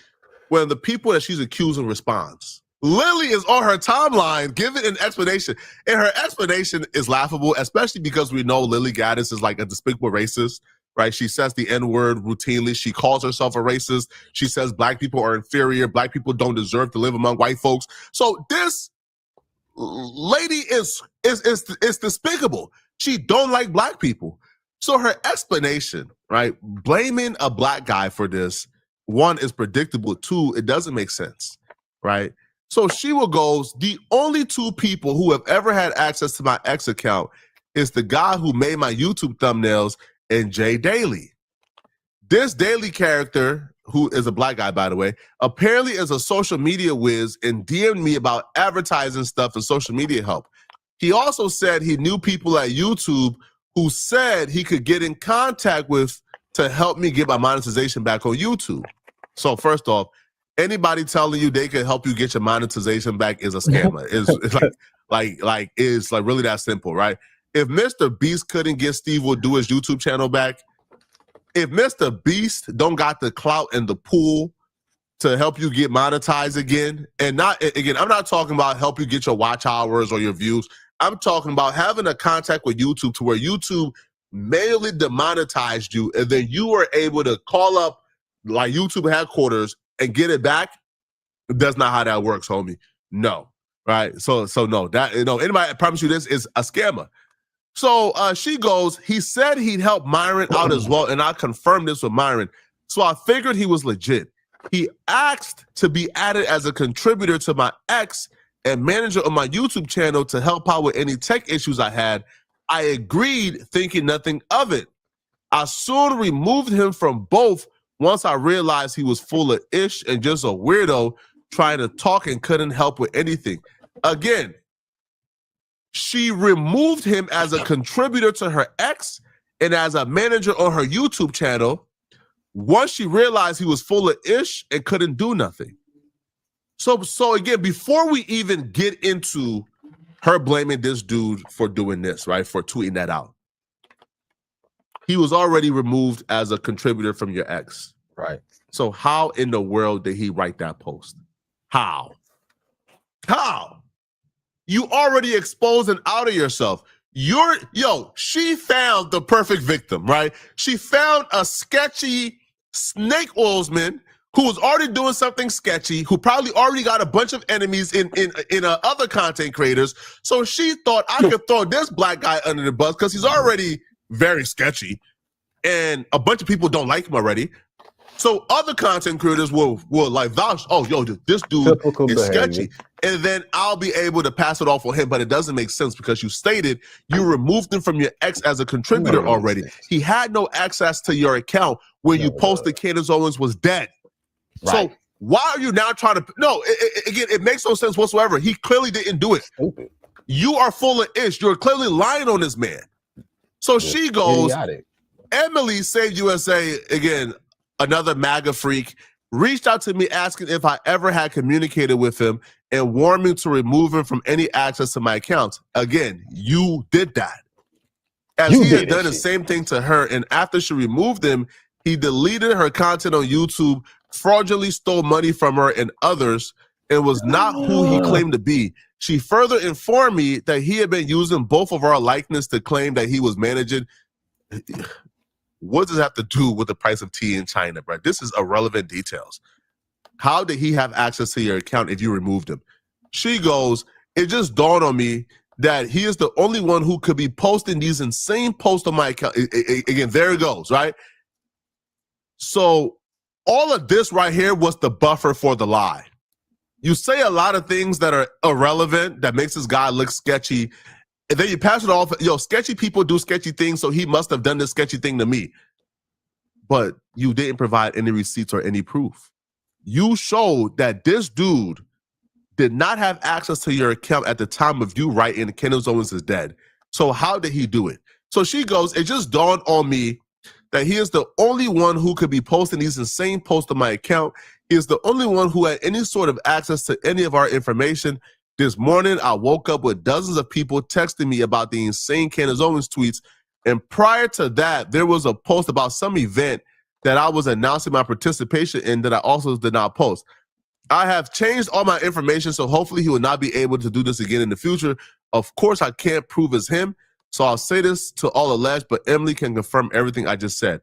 when the people that she's accusing responds. Lily is on her timeline giving an explanation, and her explanation is laughable, especially because we know Lily Gaddis is like a despicable racist, right? She says the N-word routinely. She calls herself a racist. She says black people are inferior. Black people don't deserve to live among white folks. So this lady is despicable. She don't like black people. So her explanation, right, blaming a black guy for this, one, is predictable. Two, it doesn't make sense, right? So she goes, the only two people who have ever had access to my X account is the guy who made my YouTube thumbnails and Jay Daly. This Daly character, who is a black guy, by the way, apparently is a social media whiz and DM'd me about advertising stuff and social media help. He also said he knew people at YouTube who said he could get in contact with to help me get my monetization back on YouTube. So first off, anybody telling you they can help you get your monetization back is a scammer. It's like really that simple, right? If Mr. Beast couldn't get Steve will do his YouTube channel back, if Mr. Beast don't got the clout and the pool to help you get monetized again, and not again, I'm not talking about help you get your watch hours or your views. I'm talking about having a contact with YouTube to where YouTube manually demonetized you, and then you were able to call up like YouTube headquarters and get it back. That's not how that works, homie. No, right? So no, that anybody, I promise you this is a scammer. So she goes, he said he'd help Myron out as well, and I confirmed this with Myron. So I figured he was legit. He asked to be added as a contributor to my X and manager of my YouTube channel to help out with any tech issues I had. I agreed, thinking nothing of it. I soon removed him from both once I realized he was full of ish and just a weirdo trying to talk and couldn't help with anything. Again, she removed him as a contributor to her X and as a manager on her YouTube channel once she realized he was full of ish and couldn't do nothing. So again, before we even get into her blaming this dude for doing this, right, for tweeting that out, he was already removed as a contributor from your X. Right. So how in the world did he write that post? How? You already exposed and outed yourself. She found the perfect victim, right? She found a sketchy snake oilsman who was already doing something sketchy, who probably already got a bunch of enemies in other content creators. So she thought I could throw this black guy under the bus because he's already very sketchy, and a bunch of people don't like him already. So other content creators will like vouch, this dude is sketchy. And then I'll be able to pass it off on him, but it doesn't make sense because you stated you removed him from your X as a contributor already. He had no access to your account when you posted Candace Owens was dead. Right. So why are you now trying to, it makes no sense whatsoever. He clearly didn't do it. Stupid. You are full of ish. You're clearly lying on this man. So she goes, idiotic. Emily Save USA, again, another MAGA freak, reached out to me asking if I ever had communicated with him and warned me to remove him from any access to my accounts. Again, you did that. As he had done the same thing to her, and after she removed him, he deleted her content on YouTube, fraudulently stole money from her and others, and was not who he claimed to be. She further informed me that he had been using both of our likeness to claim that he was managing. What does that have to do with the price of tea in China, bro? This is irrelevant details. How did he have access to your account if you removed him? She goes, it just dawned on me that he is the only one who could be posting these insane posts on my account. Again, there it goes, right? So all of this right here was the buffer for the lie. You say a lot of things that are irrelevant that makes this guy look sketchy, and then you pass it off. Yo, sketchy people do sketchy things, so he must have done this sketchy thing to me. But you didn't provide any receipts or any proof. You showed that this dude did not have access to your account at the time of you writing Candace Owens is dead. So how did he do it? So she goes, it just dawned on me that he is the only one who could be posting these insane posts on my account. He is the only one who had any sort of access to any of our information. This morning, I woke up with dozens of people texting me about the insane Candace Owens tweets. And prior to that, there was a post about some event that I was announcing my participation in that I also did not post. I have changed all my information, so hopefully he will not be able to do this again in the future. Of course, I can't prove it's him, so I'll say this to all alleged, but Emily can confirm everything I just said.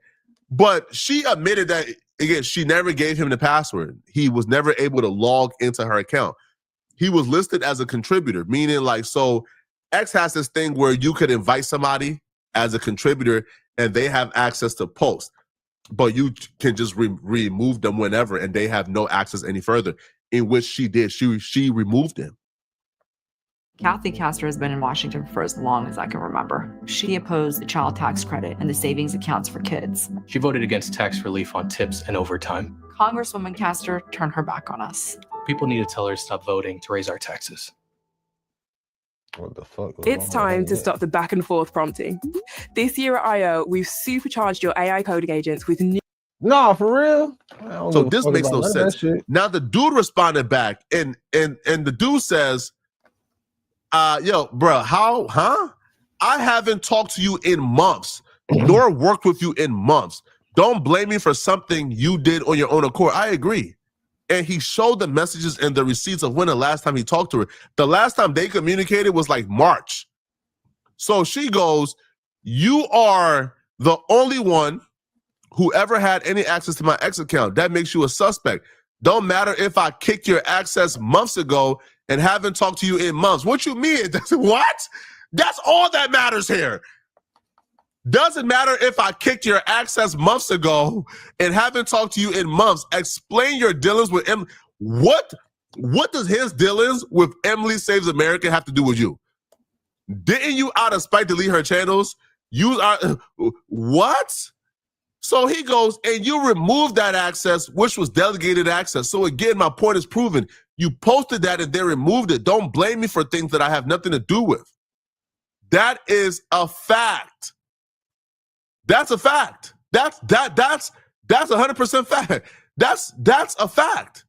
But she admitted that, again, she never gave him the password. He was never able to log into her account. He was listed as a contributor, meaning like, so X has this thing where you could invite somebody as a contributor and they have access to post, but you can just remove them whenever and they have no access any further, in which she did. She removed him. Kathy Castor has been in Washington for as long as I can remember. She opposed the child tax credit and the savings accounts for kids. She voted against tax relief on tips and overtime. Congresswoman Castor turned her back on us. People need to tell her to stop voting to raise our taxes. What the fuck? It's time to stop the back and forth prompting. This year at I.O., we've supercharged your AI coding agents with new... No, for real? So this makes no sense. Now the dude responded back and the dude says, yo, bro, huh? I haven't talked to you in months, nor worked with you in months. Don't blame me for something you did on your own accord. I agree. And he showed the messages and the receipts of when the last time he talked to her. The last time they communicated was like March. So she goes, you are the only one who ever had any access to my X account. That makes you a suspect. Don't matter if I kicked your access months ago and haven't talked to you in months. What you mean? What? That's all that matters here. Doesn't matter if I kicked your access months ago and haven't talked to you in months. Explain your dealings with Emily. What does his dealings with Emily Saves America have to do with you? Didn't you, out of spite, delete her channels? What? So he goes, and you removed that access, which was delegated access. So again, my point is proven. You posted that and they removed it. Don't blame me for things that I have nothing to do with. That is a fact. That's a fact. That's 100% fact. That's a fact.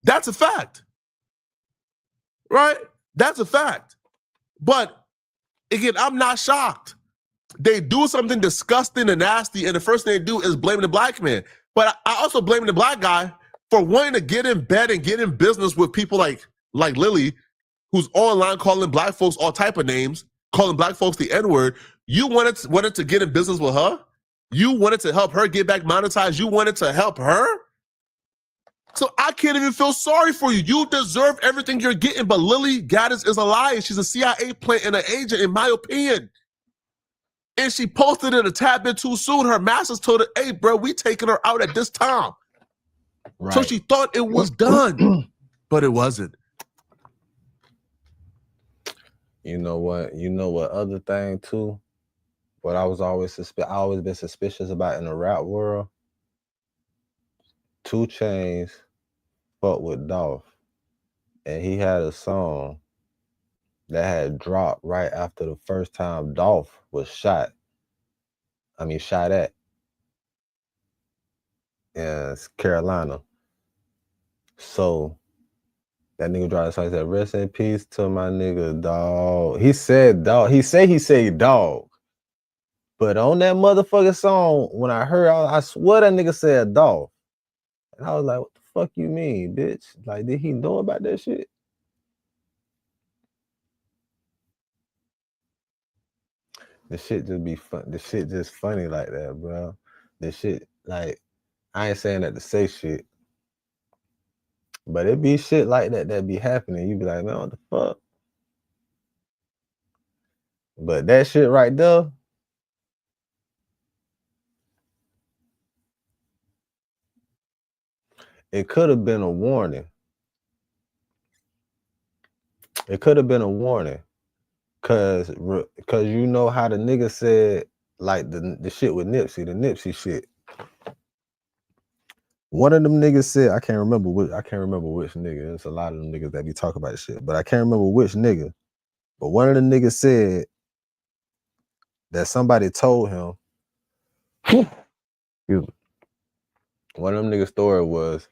That's a fact. Right? That's a fact. But again, I'm not shocked. They do something disgusting and nasty, and the first thing they do is blame the black man. But I also blame the black guy for wanting to get in bed and get in business with people like Lily, who's online calling black folks all type of names, calling black folks the N-word. You wanted to get in business with her? You wanted to help her get back monetized? You wanted to help her? So I can't even feel sorry for you. You deserve everything you're getting, but Lily Gaddis is a liar. She's a CIA plant and an agent, in my opinion. And she posted it a tad bit too soon. Her masters told her, hey, bro, we taking her out at this time. Right. So she thought it was done, but it wasn't. You know what? You know what other thing too? What I was always been suspicious about in the rap world. 2 Chainz fucked with Dolph, and he had a song that had dropped right after the first time Dolph was shot at in Carolina. So that nigga dropped a song. He said, rest in peace to my nigga, dog. He said dog. He said dog. But on that motherfucking song, when I heard, I swear that nigga said dog. And I was like, what the fuck you mean, bitch? Like, did he know about that shit? The shit just be fun. The shit just funny like that, bro. The shit, like, I ain't saying that to say shit. But it be shit like that be happening. You be like, man, what the fuck? But that shit right there, it could have been a warning. It could have been a warning. Cause you know how the nigga said, like the shit with Nipsey, the Nipsey shit. One of them niggas said, I can't remember which nigga. There's a lot of them niggas that be talking about this shit, but I can't remember which nigga. But one of the niggas said that somebody told him, one of them niggas' story was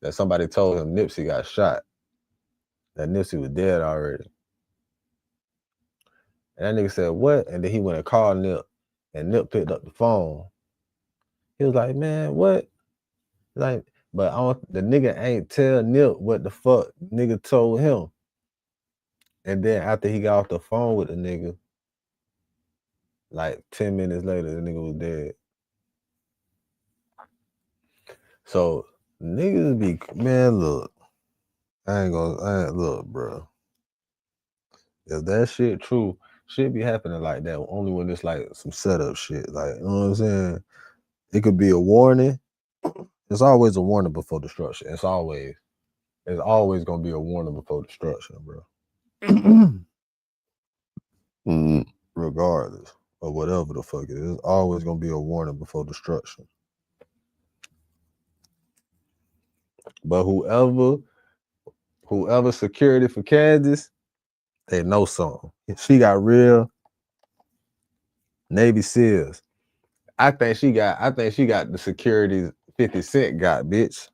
that somebody told him Nipsey got shot. That Nipsey was dead already. And that nigga said, what? And then he went and called Nip, and Nip picked up the phone. He was like, man, what? Like, but the nigga ain't tell Nip what the fuck nigga told him. And then after he got off the phone with the nigga, like 10 minutes later, the nigga was dead. So niggas be, man, look, look, bro. If that shit true, shit be happening like that only when it's like some setup shit. Like, you know what I'm saying? It could be a warning. It's always a warning before destruction. It's always gonna be a warning before destruction, bro. Regardless of whatever the fuck it is, it's always gonna be a warning before destruction. But whoever security for Candace, they know something. She got real Navy SEALs. I think she got the security 50 Cent got, bitch.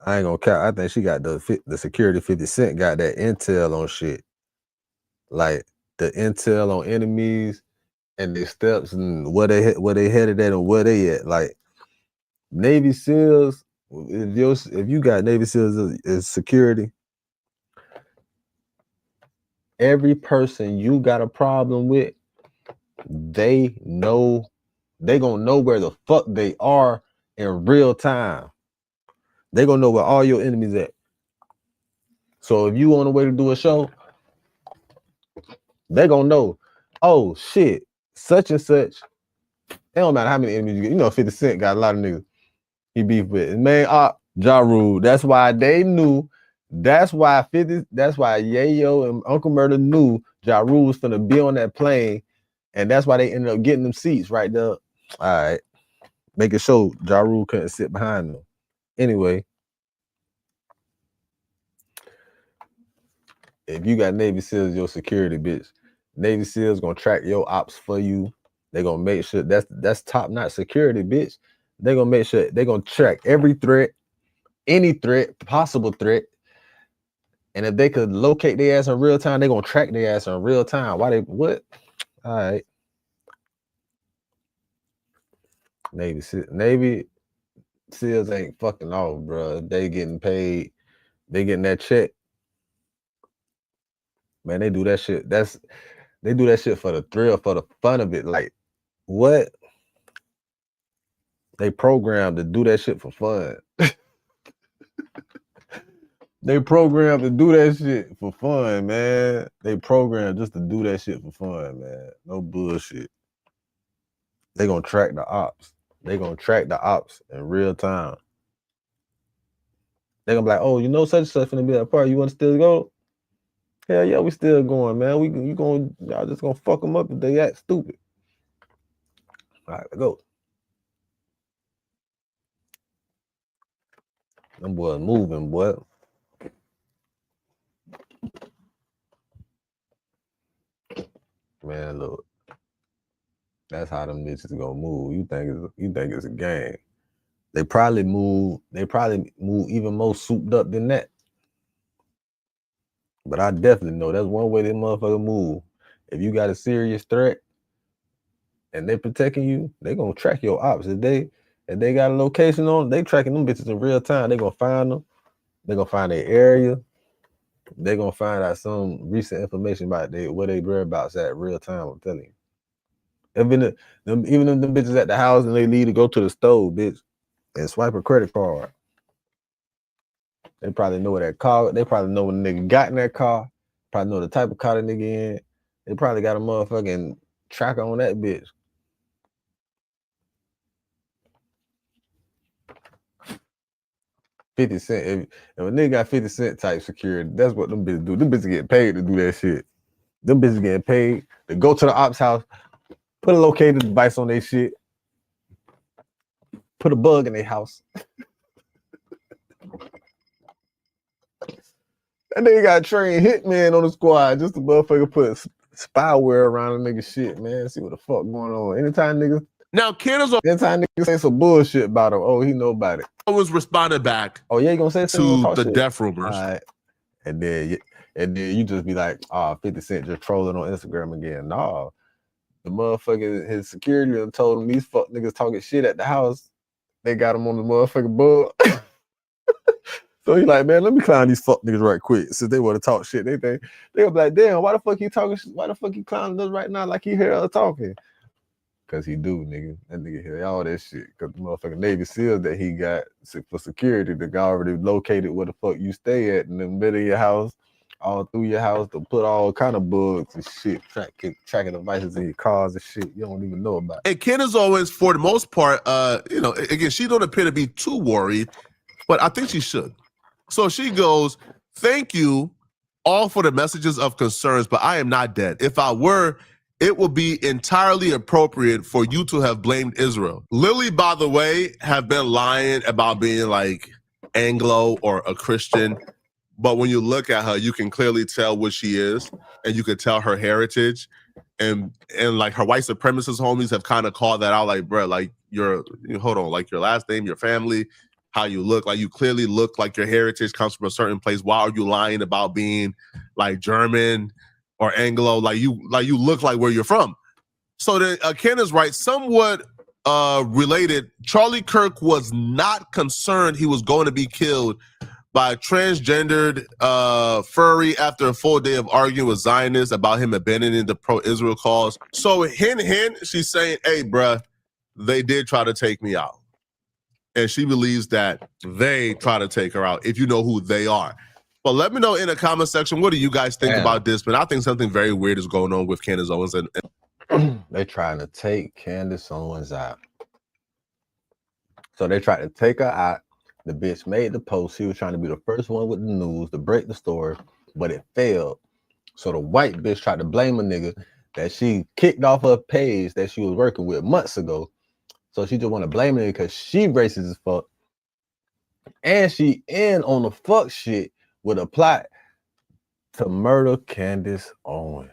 I ain't gonna count. I think she got the security 50 Cent got that intel on shit. Like the intel on enemies and their steps and where they headed at and where they at. Like Navy SEALs, if you got Navy SEALs as security, every person you got a problem with, they gonna know where the fuck they are in real time. They gonna know where all your enemies at. So if you on the way to do a show, they gonna know, oh shit, such and such. It don't matter how many enemies you get. You know, 50 Cent got a lot of niggas he beef with. Man, Ja Rule. That's why they knew. That's why Yayo and Uncle Murder knew Ja Rule was finna be on that plane, and that's why they ended up getting them seats right there. All right, making sure Ja Rule couldn't sit behind them. Anyway, if you got Navy SEALs, your security, bitch. Navy SEALs gonna track your ops for you. They gonna make sure that's top-notch security, bitch. They gonna make sure they gonna track every threat, any threat, possible threat. And if they could locate their ass in real time, they gonna track their ass in real time. Why they what? All right. Navy SEALs ain't fucking off, bro. They getting paid, they getting that check. Man, they do that shit. They do that shit for the thrill, for the fun of it. Like, what? They programmed to do that shit for fun. They programmed to do that shit for fun, man. They programmed just to do that shit for fun, man. No bullshit. They gonna track the ops. They gonna track the ops in real time. They gonna be like, oh, you know such and such finna be that part. You wanna still go? Hell yeah, we still going, man. Y'all just gonna fuck them up if they act stupid. All right, let's go. Them boys moving, boy. Man, look. That's how them bitches gonna move. You think it's a game. They probably move even more souped up than that. But I definitely know that's one way this motherfucker move. If you got a serious threat and they protecting you, they gonna track your ops. If they got a location on, they tracking them bitches in real time. They gonna find them. They gonna find their area. They gonna find out some recent information about where they whereabouts at real time. I'm telling you. Even them bitches at the house and they leave to go to the stove, bitch, and swipe a credit card. They probably know that car. They probably know when the nigga got in that car. Probably know the type of car the nigga in. They probably got a motherfucking tracker on that bitch. $50 Cent. If a nigga got 50 Cent type security, that's what them bitches do. Them bitches get paid to do that shit. Them bitches getting paid to go to the ops house, put a locator device on their shit, put a bug in their house. That nigga got trained hitman on the squad just to motherfucker put spyware around a nigga shit, man. See what the fuck going on. Anytime niggas say some bullshit about him, oh, he know about it. Owens responded back. Oh, yeah, you gonna say to the shit? death rumors. All right. And then you just be like, 50 Cent just trolling on Instagram again. Nah. The motherfucker, his security done told him these fuck niggas talking shit at the house. They got him on the motherfucking bug. So he like, man, let me clown these fuck niggas right quick. Since they want to talk shit, they'll be like, damn, why the fuck he talking shit? Why the fuck he clowning us right now like he hear us talking? Cause he do, nigga. That nigga hear all that shit. Cause the motherfucking Navy SEALs that he got for security, they already located where the fuck you stay at in the middle of your house, all through your house, to put all kind of bugs and shit, tracking devices in your cars and shit you don't even know about. And Candace Owens, for the most part, again, she don't appear to be too worried, but I think she should. So she goes, thank you all for the messages of concerns, but I am not dead. If I were, it would be entirely appropriate for you to have blamed Israel. Lily, by the way, have been lying about being like Anglo or a Christian, but when you look at her, you can clearly tell what she is, and you can tell her heritage. And like her white supremacist homies have kind of called that out, like, bro, like hold on, like your last name, your family, how you look, like you clearly look like your heritage comes from a certain place. Why are you lying about being like German or Anglo? Like you look like where you're from. So then Ken is right, somewhat related. Charlie Kirk was not concerned he was going to be killed by a transgendered furry after a full day of arguing with Zionists about him abandoning the pro-Israel cause. So hint, she's saying, hey, bruh, they did try to take me out. And she believes that they try to take her out, if you know who they are. But let me know in the comment section, what do you guys think about this? But I think something very weird is going on with Candace Owens. And they're trying to take Candace Owens out. So they tried to take her out. The bitch made the post. She was trying to be the first one with the news to break the story, but it failed. So the white bitch tried to blame a nigga that she kicked off her page that she was working with months ago. So she just want to blame her because she racist as fuck. And she in on the fuck shit with a plot to murder Candace Owens.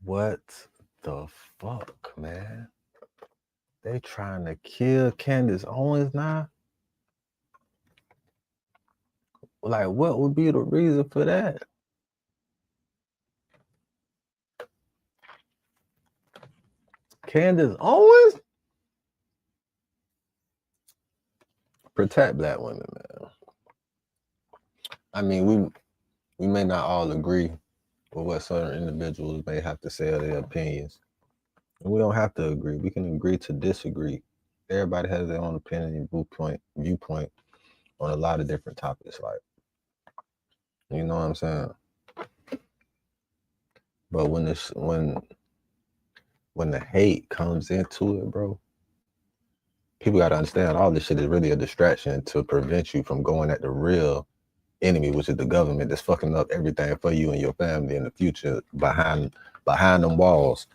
What the fuck, man? They trying to kill Candace Owens now? Like, what would be the reason for that? Candace Owens? Protect black women, man. I mean, we may not all agree with what certain individuals may have to say or their opinions. And we don't have to agree. We can agree to disagree. Everybody has their own opinion and viewpoint on a lot of different topics. Like, you know what I'm saying? But when the hate comes into it, bro, people got to understand all this shit is really a distraction to prevent you from going at the real enemy, which is the government that's fucking up everything for you and your family in the future behind them walls.